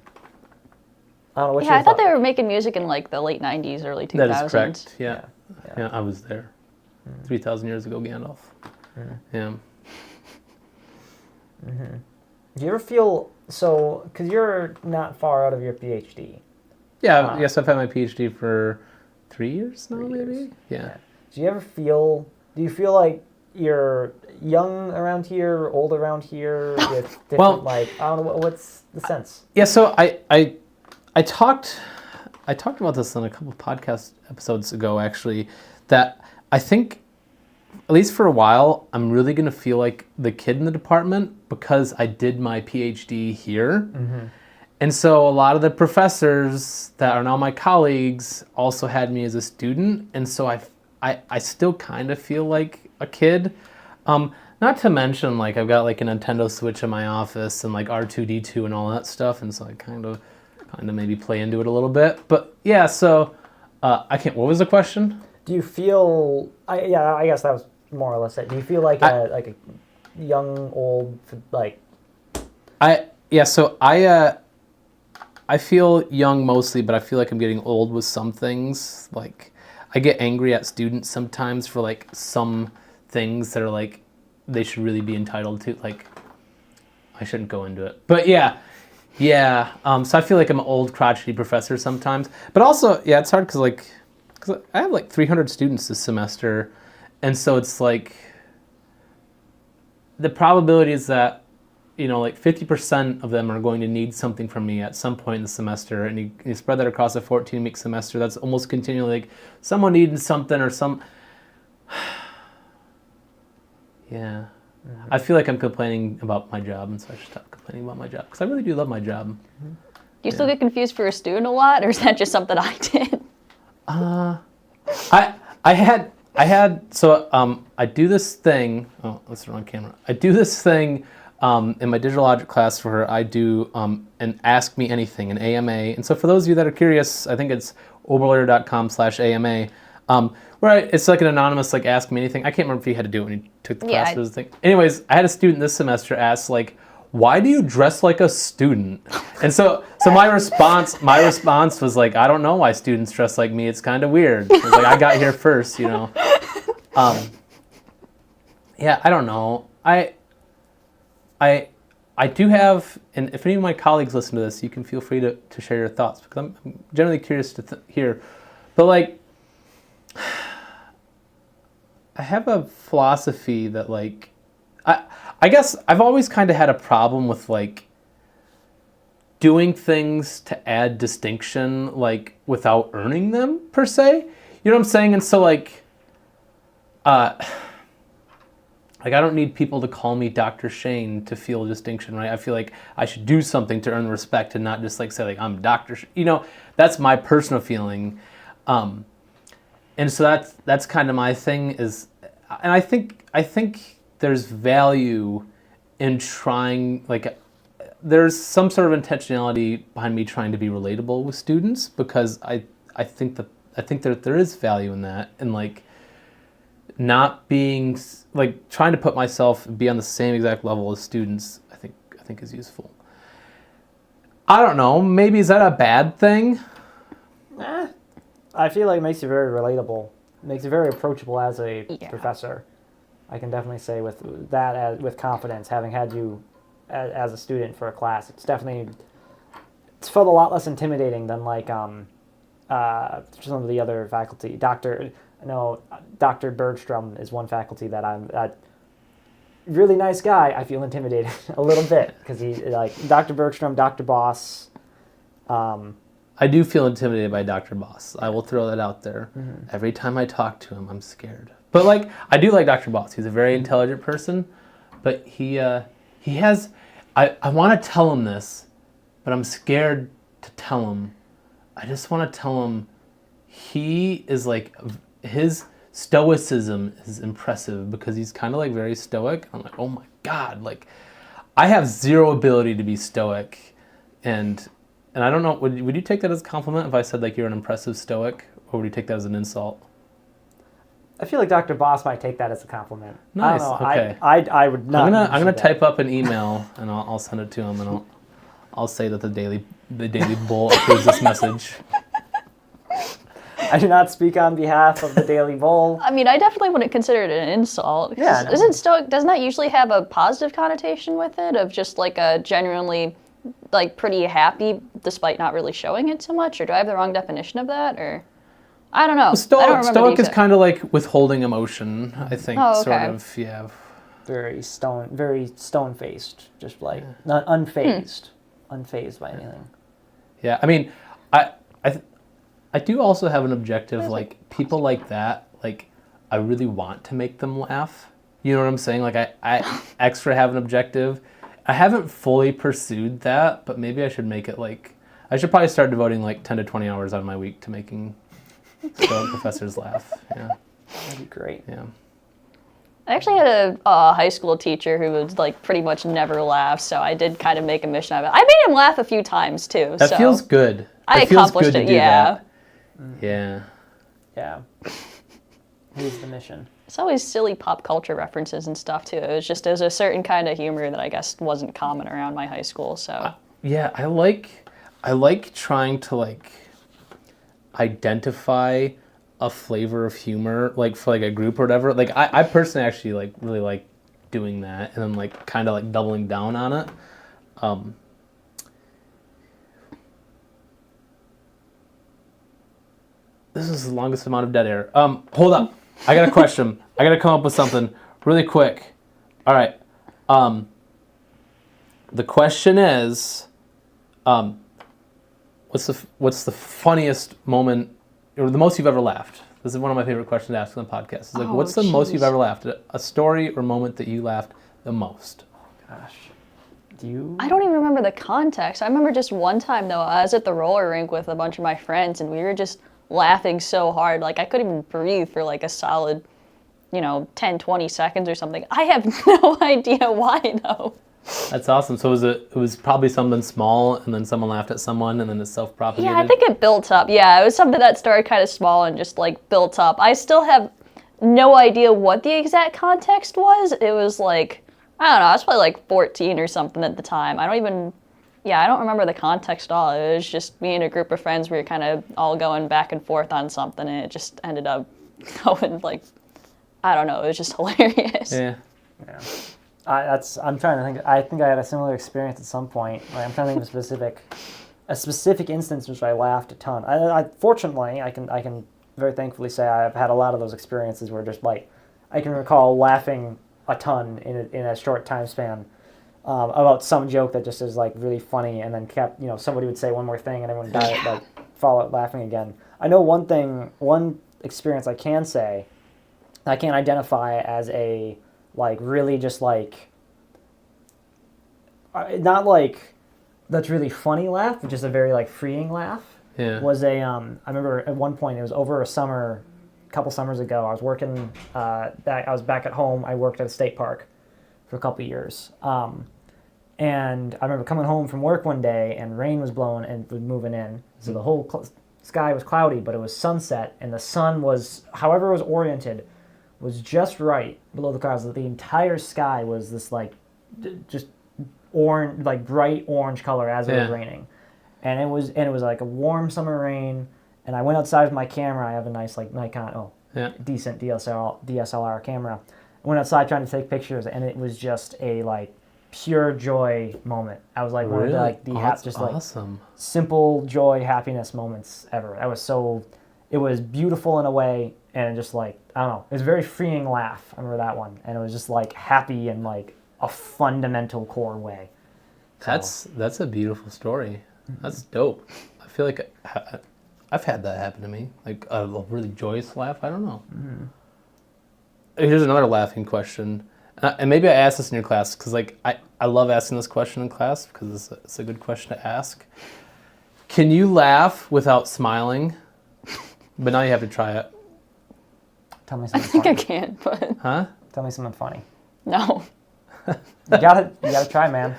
I don't know what Yeah, I thought they were making music in like the late 90s, early 2000s. That is correct. Yeah. Yeah. Yeah, I was there. 3,000 years ago, Gandalf. Yeah. Do you ever feel so? Because you're not far out of your PhD. Yeah, yes, I've had my PhD for 3 years now, maybe? Yeah. Do you feel like you're young around here, or old around here, with different, Well, I don't know, what's the sense? Yeah, so I talked about this on a couple of podcast episodes ago, actually, that I think, at least for a while, I'm really going to feel like the kid in the department because I did my PhD here. Mm-hmm. And so a lot of the professors that are now my colleagues also had me as a student. And so I still kind of feel like a kid. Not to mention, like, I've got like a Nintendo Switch in my office and like R2-D2 and all that stuff. And so I kind of maybe play into it a little bit. But yeah, so what was the question? Do you feel? I guess that was more or less it. Do you feel like a young, old, like? I feel young mostly, but I feel like I'm getting old with some things. Like, I get angry at students sometimes for like some things that are like they should really be entitled to. Like, I shouldn't go into it, but yeah. So I feel like I'm an old crotchety professor sometimes, but also it's hard because I have like 300 students this semester, and so it's like the probability is that like 50% of them are going to need something from me at some point in the semester, and you spread that across a 14-week semester. That's almost continually like someone needing something or some. Yeah. I feel like I'm complaining about my job, and so I should stop complaining about my job because I really do love my job. Do you still get confused for a student a lot, or is that just something I did? I do this thing. Oh, that's the wrong camera. I do this thing in my digital logic class where I do an Ask Me Anything, an AMA. And so for those of you that are curious, I think it's oberlawyer.com/AMA. Where it's like an anonymous, like, Ask Me Anything. I can't remember if you had to do it when you took the class. It was a thing. Anyways, I had a student this semester ask, like, why do you dress like a student? And so my response was like, I don't know why students dress like me. It's kind of weird. It was like, I got here first, Yeah, I don't know. I do have, and if any of my colleagues listen to this, you can feel free to share your thoughts because I'm generally curious to hear. But like, I have a philosophy that like, I guess I've always kind of had a problem with like doing things to add distinction like without earning them per se. You know what I'm saying? And so like I don't need people to call me Dr. Shane to feel distinction, right? I feel like I should do something to earn respect and not just like say like I'm Dr. That's my personal feeling. And so that's kind of my thing is, and I think there's value in trying, like, there's some sort of intentionality behind me trying to be relatable with students because I think that there is value in that, and like not being like trying to put myself be on the same exact level as students. I think is useful. I don't know. Maybe is that a bad thing? I feel like it makes you very relatable. It makes you very approachable as a professor. I can definitely say with with confidence, having had you as a student for a class, it's felt a lot less intimidating than like some of the other faculty. Dr. Bergstrom is one faculty that I'm really nice guy. I feel intimidated a little bit because he like Dr. Bergstrom, Dr. Boss. I do feel intimidated by Dr. Boss. I will throw that out there. Mm-hmm. Every time I talk to him, I'm scared. But like, I do like Dr. Boss. He's a very intelligent person, but he has. I want to tell him this, but I'm scared to tell him. I just want to tell him he is like his stoicism is impressive because he's kind of like very stoic. I'm like, oh my God, like I have zero ability to be stoic, and I don't know. Would you take that as a compliment if I said like you're an impressive stoic, or would you take that as an insult? I feel like Dr. Boss might take that as a compliment. Nice. I don't know. Okay. I would not. I'm gonna type up an email and I'll send it to him and I'll say that the Daily Bull approves this message. I do not speak on behalf of the Daily Bull. I mean, I definitely wouldn't consider it an insult. Yeah. Isn't stoic? Doesn't that usually have a positive connotation with it of just like a genuinely like pretty happy despite not really showing it so much? Or do I have the wrong definition of that? Or I don't know. I don't remember Stoic the is kind of like withholding emotion, I think, Oh, okay. sort of, yeah. Very stone-faced, just like not unfazed by anything. Yeah, I mean, I do also have an objective, like, people like that, like, I really want to make them laugh. You know what I'm saying? Like, I extra have an objective. I haven't fully pursued that, but maybe I should make it, like, I should probably start devoting, like, 10 to 20 hours out of my week to making Stoic professors laugh. Yeah. That'd be great. Yeah. I actually had a high school teacher who would like pretty much never laugh, so I did kind of make a mission out of it. I made him laugh a few times too. That feels good. I It feels accomplished good to it, do yeah. that. Yeah. Yeah. Here's the mission. It's always silly pop culture references and stuff too. It was a certain kind of humor that I guess wasn't common around my high school. So Yeah, I like trying to like identify a flavor of humor, like for like a group or whatever. Like I personally actually like really like doing that and then like kind of like doubling down on it. This is the longest amount of dead air. Hold up. I got a question. I got to come up with something really quick. All right. The question is, what's the funniest moment or the most you've ever laughed? This is one of my favorite questions to ask on the podcast. It's like, what's the most you've ever laughed? A story or moment that you laughed the most? Gosh. I don't even remember the context. I remember just one time though, I was at the roller rink with a bunch of my friends and we were just laughing so hard. Like I couldn't even breathe for like a solid, 10, 20 seconds or something. I have no idea why though. That's awesome. So it was probably something small and then someone laughed at someone and then it self-propagated? Yeah, I think it built up. Yeah, it was something that started kind of small and just like built up. I still have no idea what the exact context was. It was like, I don't know, I was probably like 14 or something at the time. I don't remember the context at all. It was just me and a group of friends. We were kind of all going back and forth on something, and it just ended up going like, I don't know. It was just hilarious. Yeah. I'm trying to think. I think I had a similar experience at some point. Like, I'm trying to think of a specific instance in which I laughed a ton. Fortunately, I can very thankfully say I've had a lot of those experiences where just like I can recall laughing a ton in a short time span about some joke that just is like really funny, and then kept somebody would say one more thing and everyone would like fall out laughing again. I know one experience I can say I can identify as a like really just like not like that's really funny laugh, but just a very like freeing laugh. Yeah. Was I remember at one point it was over a couple summers ago. I was working. I was back at home. I worked at a state park for a couple years. And I remember coming home from work one day and rain was blowing and was moving in. So the whole sky was cloudy, but it was sunset and the sun was, however it was oriented, was just right below the clouds. The entire sky was this like just orange, like bright orange color as it was raining. And it was like a warm summer rain. And I went outside with my camera. I have a nice like Nikon, decent DSLR camera. I went outside trying to take pictures, and it was just a like pure joy moment. I was like one of the like awesome. Simple joy, happiness moments ever. It was beautiful in a way, and just like I don't know, it was a very freeing laugh. I remember that one, and it was just like happy in like a fundamental core way. So. That's a beautiful story. That's dope. I feel like I've had that happen to me, like a really joyous laugh. I don't know. Mm-hmm. Here's another laughing question, and maybe I asked this in your class because like I love asking this question in class because it's a good question to ask. Can you laugh without smiling? But now you have to try it. Tell me something. I think funny. I can, but Huh? Tell me something funny. No. You gotta try, man.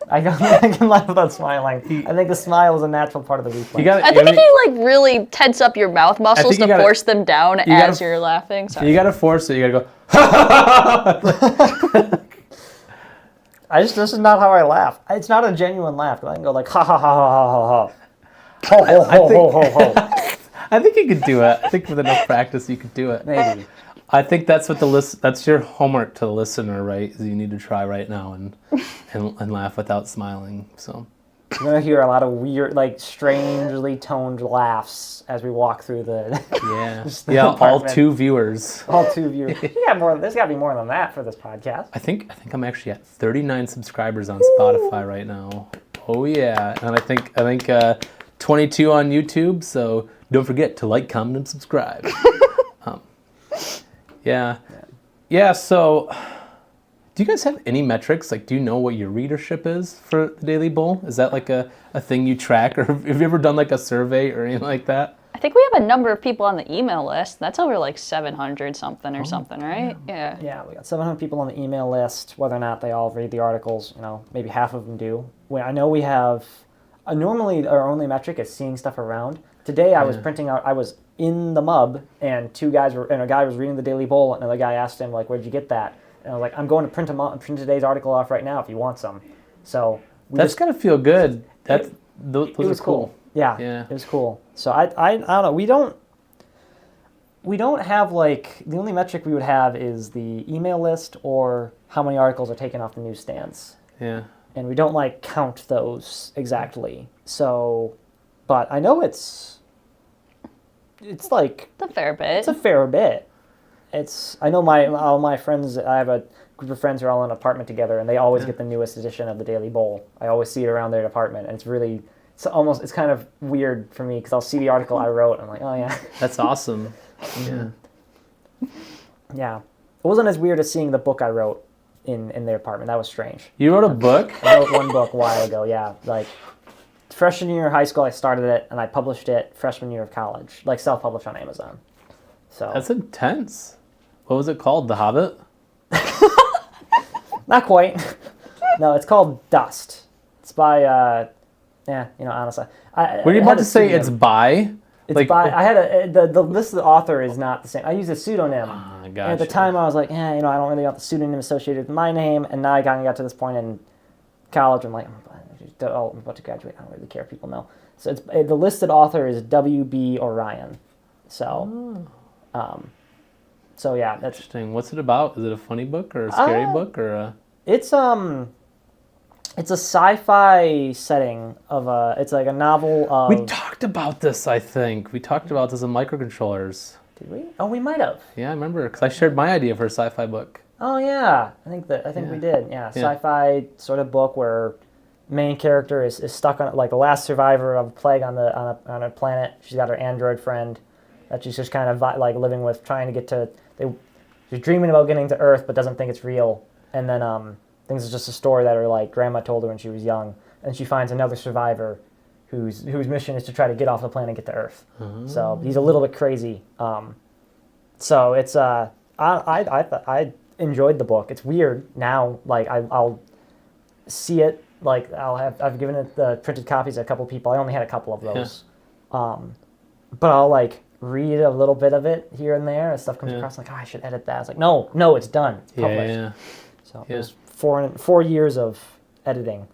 I can laugh without smiling. I think the smile is a natural part of the reflex. I think if you like really tense up your mouth muscles to force them down as you're laughing. Sorry. You gotta force it. You gotta go. This is not how I laugh. It's not a genuine laugh. I can go like ha ha ha ha ha ha ha. Ho ho ho ho ho ho. I think you could do it. I think with enough practice you could do it. Maybe. I think that's what that's your homework to the listener, right? Is you need to try right now and laugh without smiling. So You're gonna hear a lot of weird, like strangely toned laughs as we walk through the. Yeah, all apartment. 2 viewers. All 2 viewers. Yeah, more. There's got to be more than that for this podcast. I think I'm actually at 39 subscribers on Spotify right now. Oh yeah, and I think 22 on YouTube. So don't forget to like, comment, and subscribe. Yeah. So, do you guys have any metrics? Like, do you know what your readership is for the Daily Bull? Is that like a thing you track, or have you ever done like a survey or anything like that? I think we have a number of people on the email list. That's over like 700 something or something, right? Yeah. Yeah, we got 700 people on the email list. Whether or not they all read the articles, maybe half of them do. I know we have. Normally, our only metric is seeing stuff around. Today, I was printing out. I was in the MUB, and a guy was reading the Daily Bull, and another guy asked him like, "Where'd you get that?" And I was like, "I'm going to print today's article off right now if you want some." So that's gotta feel good. Those it was are cool. Yeah, it was cool. So I don't know. We don't have like the only metric we would have is the email list or how many articles are taken off the newsstands. Yeah. And we don't like count those exactly. So, but I know it's like It's a fair bit. it's a fair bit. I know all my friends. I have a group of friends who are all in an apartment together, and they always get the newest edition of the Daily Bull. I always see it around their apartment, and it's kind of weird for me because I'll see the article I wrote, and I'm like, oh yeah. That's awesome. Yeah. Yeah. It wasn't as weird as seeing the book I wrote in their apartment. That was strange. You wrote a book? I wrote one book a while ago, yeah. Like, freshman year of high school, I started it, and I published it freshman year of college. Like, self-published on Amazon. So That's intense. What was it called? The Hobbit? Not quite. No, it's called Dust. It's by, honestly. Were you about to say it's by? It's by. I had the list of the author is not the same. I used a pseudonym. Gotcha. And at the time, I was like, I don't really want the pseudonym associated with my name. And now I kind of got to this point in college. I'm like, I'm about to graduate. I don't really care if people know. So the listed author is W.B. Orion. So, yeah, that's Interesting. What's it about? Is it a funny book or a scary book or a? It's a sci-fi setting of it's like a novel of. We talked about this. I think we talked about this in microcontrollers. Did we? Oh, we might have. Yeah, I remember because I shared my idea for a sci-fi book. Oh yeah, I think we did. Yeah, sci-fi sort of book where main character is stuck on like the last survivor of a plague on a planet. She's got her android friend that she's just kind of like living with, trying to get to. She's dreaming about getting to Earth, but doesn't think it's real. And then thinks it's just a story that her like grandma told her when she was young. And she finds another survivor whose mission is to try to get off the planet and get to Earth. Mm-hmm. So he's a little bit crazy. So it's I enjoyed the book. It's weird now. Like I'll see it. Like I've given it the printed copies to a couple people. I only had a couple of those. Yeah. But I'll like read a little bit of it here and there as stuff comes across. Like, I should edit that. It's like, no, it's done. It's published. Yeah. So it was 4 years of editing.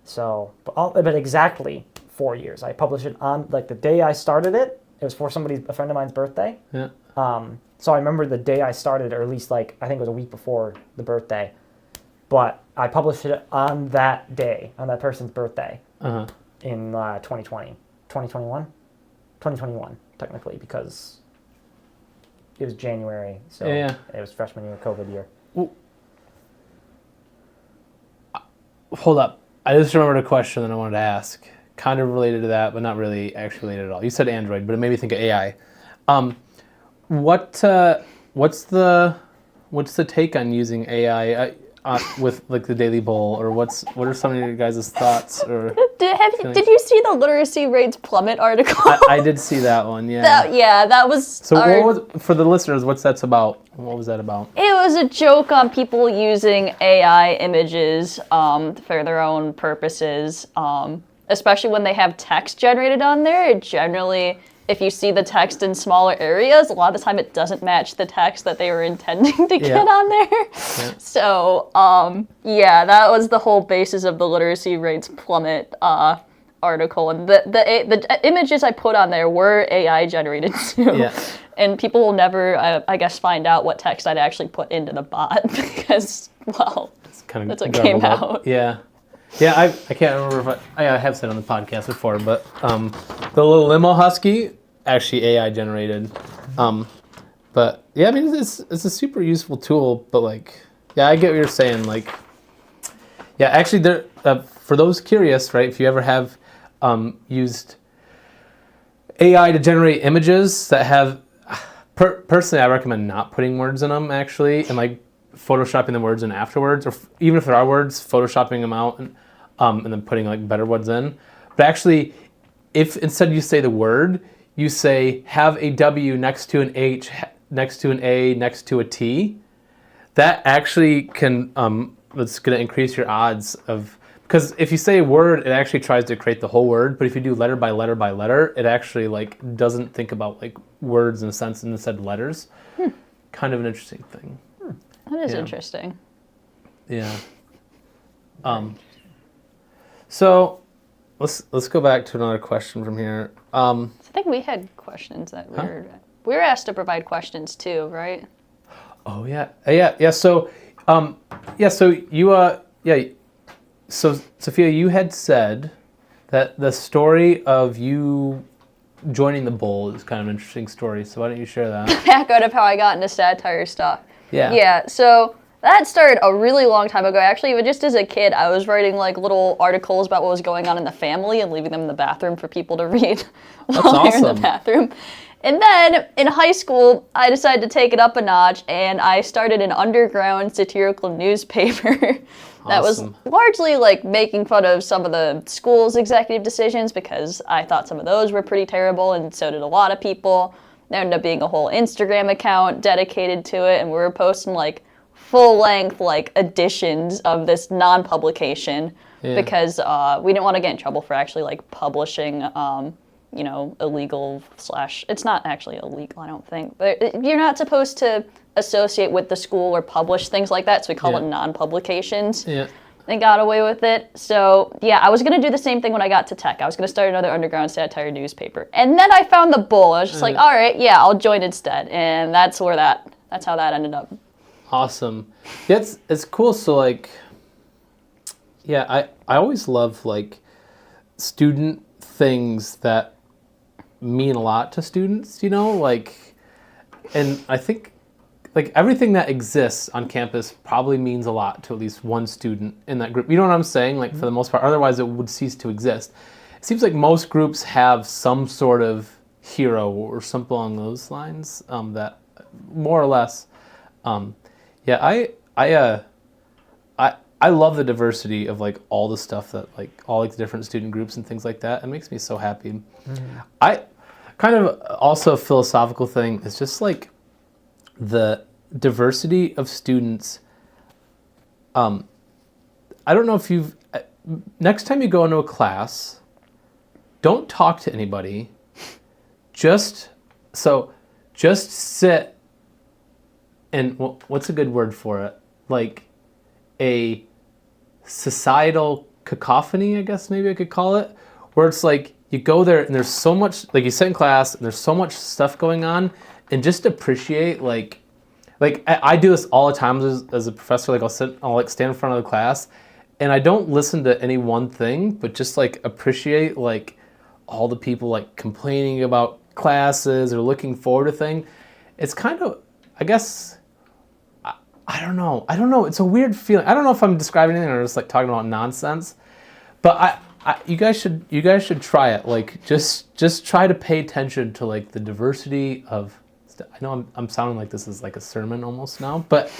So, but exactly 4 years. I published it on like the day I started it. It was for a friend of mine's birthday. Yeah. So I remember the day I started, or at least like I think it was a week before the birthday. But I published it on that day, on that person's birthday, in 2020, 2021, technically, because it was January, so it was freshman year, COVID year. Hold up. I just remembered a question that I wanted to ask. Kind of related to that, but not really actually related at all. You said Android, but it made me think of AI. What's the take on using AI with like the Daily Bull, or what are some of your guys' thoughts? Or did you see the literacy rates plummet article? I did see that one. Yeah. That was. So what was, for the listeners, what's that about? What was that about? It was a joke on people using AI images for their own purposes, especially when they have text generated on there. It generally, if you see the text in smaller areas, a lot of the time it doesn't match the text that they were intending to get on there. Yeah. So, that was the whole basis of the literacy rates plummet article. And the images I put on there were AI generated too. Yeah. And people will never, I guess, find out what text I'd actually put into the bot because, well, that's what came out. Yeah. Yeah, I can't remember if I have said on the podcast before, but the little limo husky actually AI generated. But yeah, I mean it's a super useful tool. But like, yeah, I get what you're saying. Like, yeah, actually, there for those curious, right? If you ever have used AI to generate images that have, personally, I recommend not putting words in them actually, and like photoshopping the words in afterwards, or even if there are words, photoshopping them out and then putting like better ones in. But actually, if instead you say the word, you say have a W next to an H, next to an A, next to a T, that actually can, that's going to increase your odds of, because if you say a word, it actually tries to create the whole word, but if you do letter by letter by letter, it actually like doesn't think about like words in a sense and instead letters. Kind of an interesting thing. That is interesting. Yeah. So let's go back to another question from here. I think we had questions that we were asked to provide questions too, right? Oh yeah. Yeah. So so Sophia, you had said that the story of you joining the bowl is kind of an interesting story. So why don't you share that? Back out of how I got into satire stuff. Yeah. Yeah. So that started a really long time ago. Actually, even just as a kid, I was writing like little articles about what was going on in the family and leaving them in the bathroom for people to read while they're in the bathroom. And then in high school, I decided to take it up a notch, and I started an underground satirical newspaper that was largely like making fun of some of the school's executive decisions because I thought some of those were pretty terrible, and so did a lot of people. There ended up being a whole Instagram account dedicated to it, and we were posting like full-length like editions of this non-publication because we didn't want to get in trouble for actually like publishing illegal / it's not actually illegal, I don't think, but you're not supposed to associate with the school or publish things like that, so we call it non-publications. Yeah. They got away with it. So yeah, I was going to do the same thing when I got to tech. I was going to start another underground satire newspaper. And then I found the bull. I was just like, all right, yeah, I'll join instead. And that's how that ended up. Awesome. Yeah, it's cool. So like, yeah, I always love like student things that mean a lot to students, like, and I think like everything that exists on campus probably means a lot to at least one student in that group. You know what I'm saying? Like for the most part, otherwise it would cease to exist. It seems like most groups have some sort of hero or something along those lines that more or less, I love the diversity of like all the stuff that like all like the different student groups and things like that. It makes me so happy. Mm-hmm. I kind of also a philosophical thing is just like the diversity of students. I don't know if next time you go into a class, don't talk to anybody. Just sit and what's a good word for it? Like a societal cacophony, I guess maybe I could call it, where it's like you go there and there's so much, like you sit in class and there's so much stuff going on, and just appreciate like I do this all the time as a professor. Like I'll like stand in front of the class and I don't listen to any one thing, but just like appreciate like all the people like complaining about classes or looking forward to things. It's kind of, I guess, I don't know. It's a weird feeling. I don't know if I'm describing anything or just like talking about nonsense, but you guys should try it. Like just try to pay attention to like the diversity of. I know I'm sounding like this is like a sermon almost now, but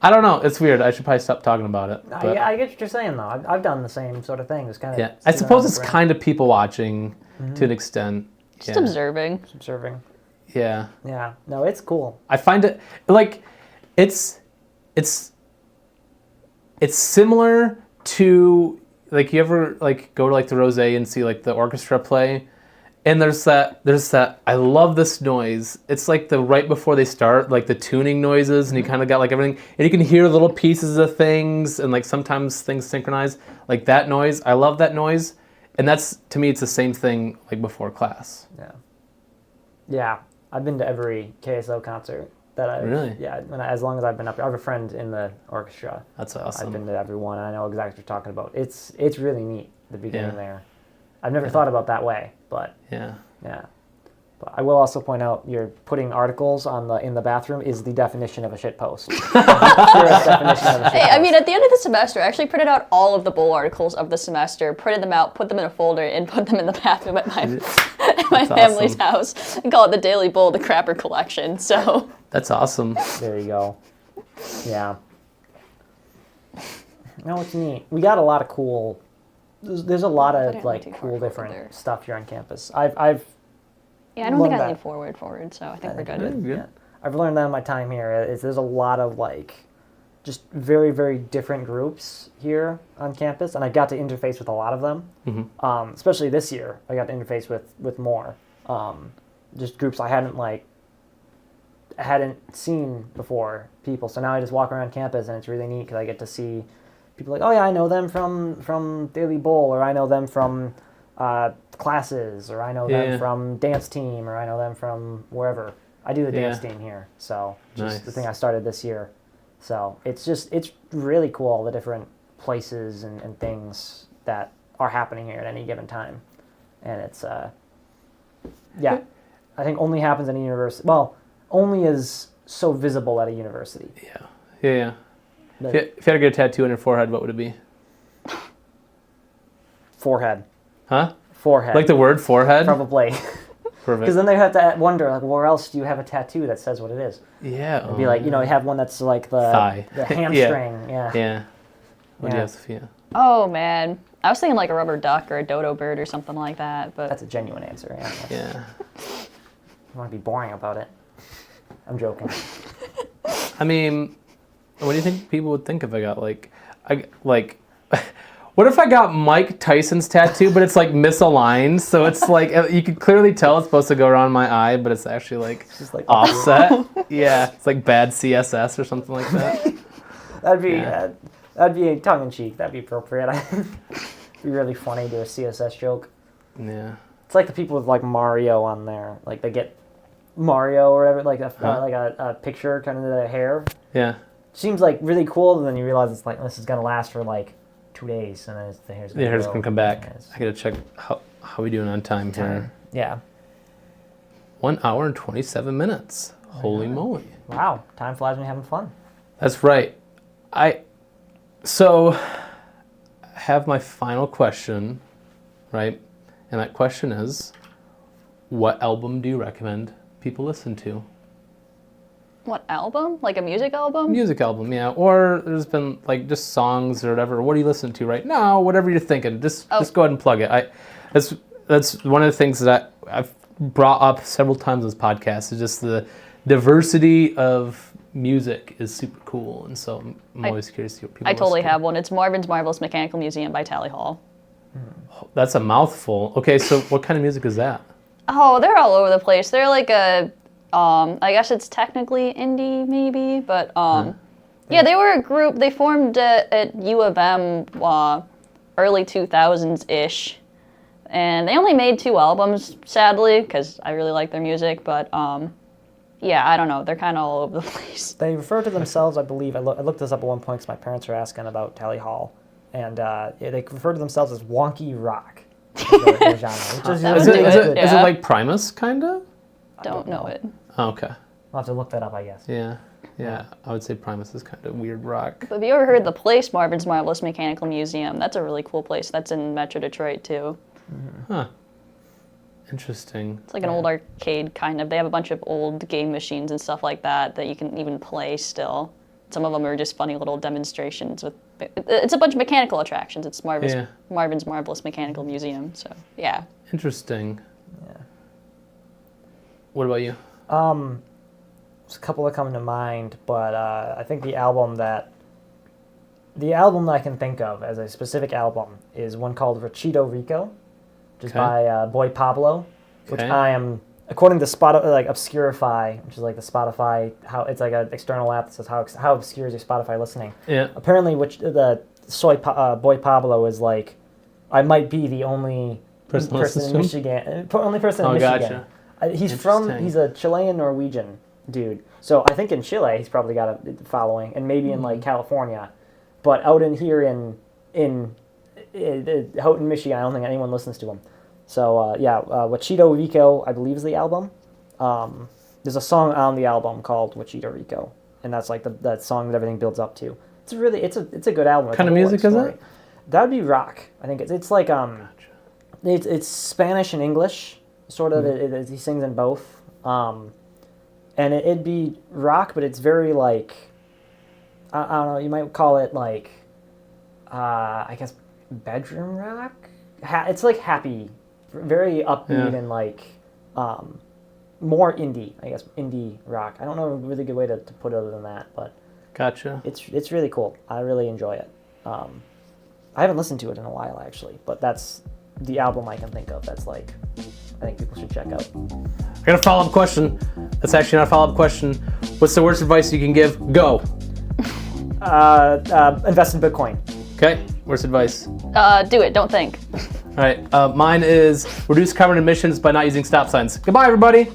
I don't know. It's weird. I should probably stop talking about it. I get what you're saying though. I've done the same sort of thing. It's kind of. Yeah, I suppose it's kind of people watching to an extent. Just observing. Yeah. Yeah. No, it's cool. I find it like it's similar to like you ever like go to like the Rosé and see like the orchestra play, and there's that I love this noise. It's like the right before they start, like the tuning noises, and you kind of got like everything, and you can hear little pieces of things, and like sometimes things synchronize. Like that noise, I love that noise, and that's to me it's the same thing like before class. Yeah. Yeah, I've been to every KSO concert that I Really? Yeah, as long as I've been up here. I have a friend in the orchestra. That's awesome. I've been to every one, and I know exactly what you're talking about. It's really neat, the beginning Yeah. there. I've never thought about that way, but Yeah. yeah. But I will also point out, you're putting articles in the bathroom is the definition of a shit post. Purest definition of a shit Hey, I post. mean, at the end of the semester, I actually printed out all of the Bull articles of the semester, printed them out, put them in a folder, and put them in the bathroom at my family's awesome. house, and call it the Daily Bull, the Crapper Collection. So That's awesome. There you go. Yeah. No, it's neat. We got a lot of cool. There's a lot I of didn't like look too cool far forward different there. stuff here on campus. I've yeah, I don't think Love I that. lean forward, so I think we're think good. Good. yeah. I've learned that in my time here. There's a lot of like just very, very different groups here on campus, and I got to interface with a lot of them. Especially this year, I got to interface with more. Just groups I hadn't seen before, people. So now I just walk around campus, and it's really neat because I get to see people like, oh yeah, I know them from Daily Bowl, or I know them from classes, or I know Yeah. them from dance team, or I know them from wherever. I do the dance Yeah. team here, so just the Nice. thing I started this year. So it's really cool, all the different places and things that are happening here at any given time. And it's, yeah, I think only happens at a university. Well, only is so visible at a university. Yeah. Yeah. Yeah. But If you had to get a tattoo on your forehead, what would it be? forehead. Huh? Forehead. Like the word forehead? Probably. Perfect. Because then they have to wonder, like, where else do you have a tattoo that says what it is? Yeah. It'd be like, you have one that's like the Thigh. the hamstring. Yeah. Yeah. What do you Yeah. have, Sophia? Oh man, I was thinking like a rubber duck or a dodo bird or something like that, but That's a genuine answer. Yeah. Yeah. You want to be boring about it. I'm joking. I mean, what do you think people would think if I got what if I got Mike Tyson's tattoo, but it's like misaligned, so it's like you could clearly tell it's supposed to go around my eye, but it's actually like Just like offset. Yeah, it's like bad CSS or something like that. That'd be Yeah. that'd be tongue in cheek. That'd be appropriate. It'd be really funny to do a CSS joke. Yeah. It's like the people with like Mario on there. Like they get Mario or whatever, like a picture kind of their hair. Yeah. Seems like really cool, and then you realize it's like this is gonna last for like 2 days, and then the hair's gonna The hair's grow. gonna come back. Yeah, it's- I gotta check how we doing on time here. Yeah. 1 hour and 27 minutes. Holy moly. Wow. Time flies when you're having fun. That's right. So I have my final question, right? And that question is, what album do you recommend people listen to? what album? Like a music album? Music album, yeah. Or there's been like just songs or whatever. What are you listening to right now? Whatever you're thinking, just go ahead and plug it. That's one of the things that I've brought up several times on this podcast. Is just the diversity of music is super cool, and so I'm always curious to see what people. I totally listen to. have one. It's Marvin's Marvelous Mechanical Museum by Tally Hall. That's a mouthful. Okay, so what kind of music is that? Oh, they're all over the place. They're like a, I guess it's technically indie maybe, but yeah, they were a group. They formed at U of M early 2000s-ish. And they only made 2 albums, sadly, because I really like their music, but yeah, I don't know. They're kind of all over the place. They refer to themselves, I believe, I looked this up at one point because my parents were asking about Tally Hall, and they refer to themselves as wonky rock. Their genre, which is That Is would it, do is it, it, is it yeah. like Primus, kind of? Don't know it. Oh, okay. I'll have to look that up, I guess. Yeah. I would say Primus is kind of weird rock. But have you ever heard the place Marvin's Marvelous Mechanical Museum? That's a really cool place. That's in Metro Detroit, too. Huh. Interesting. It's like an old arcade, kind of. They have a bunch of old game machines and stuff like that you can even play still. Some of them are just funny little demonstrations with. It's a bunch of mechanical attractions. It's Marvin's Marvelous Mechanical Museum. So yeah. Interesting. Yeah. What about you? There's a couple that come to mind, but I think the album that I can think of as a specific album is one called Rachito Rico, which is by Boy Pablo, which I am, according to Obscurify, which is like the Spotify, how it's like an external app that says how obscure is your Spotify listening. Yeah. Apparently, Boy Pablo is like, I might be the only person in Michigan, only person in Michigan. Gotcha. He's a Chilean Norwegian, dude. So I think in Chile he's probably got a following, and maybe in like California, but out in here in Houghton, Michigan, I don't think anyone listens to him. So Wachito Rico, I believe, is the album. There's a song on the album called Wachito Rico, and that's like that song that everything builds up to. It's a good album. What kind of music is it? That'd be rock. I think it's like it's Spanish and English sort of. He sings in both. And it'd be rock, but it's very like, I don't know, you might call it like, I guess bedroom rock. It's like happy, very upbeat and like more indie, I guess, indie rock. I don't know a really good way to put it other than that, but gotcha. It's really cool. I really enjoy it. I haven't listened to it in a while actually, but that's the album I can think of that's like, I think people should check out. I got a follow-up question. That's actually not a follow-up question. What's the worst advice you can give? Go. Invest in Bitcoin. Okay. Worst advice. Do it. Don't think. All right. Mine is reduce carbon emissions by not using stop signs. Goodbye, everybody.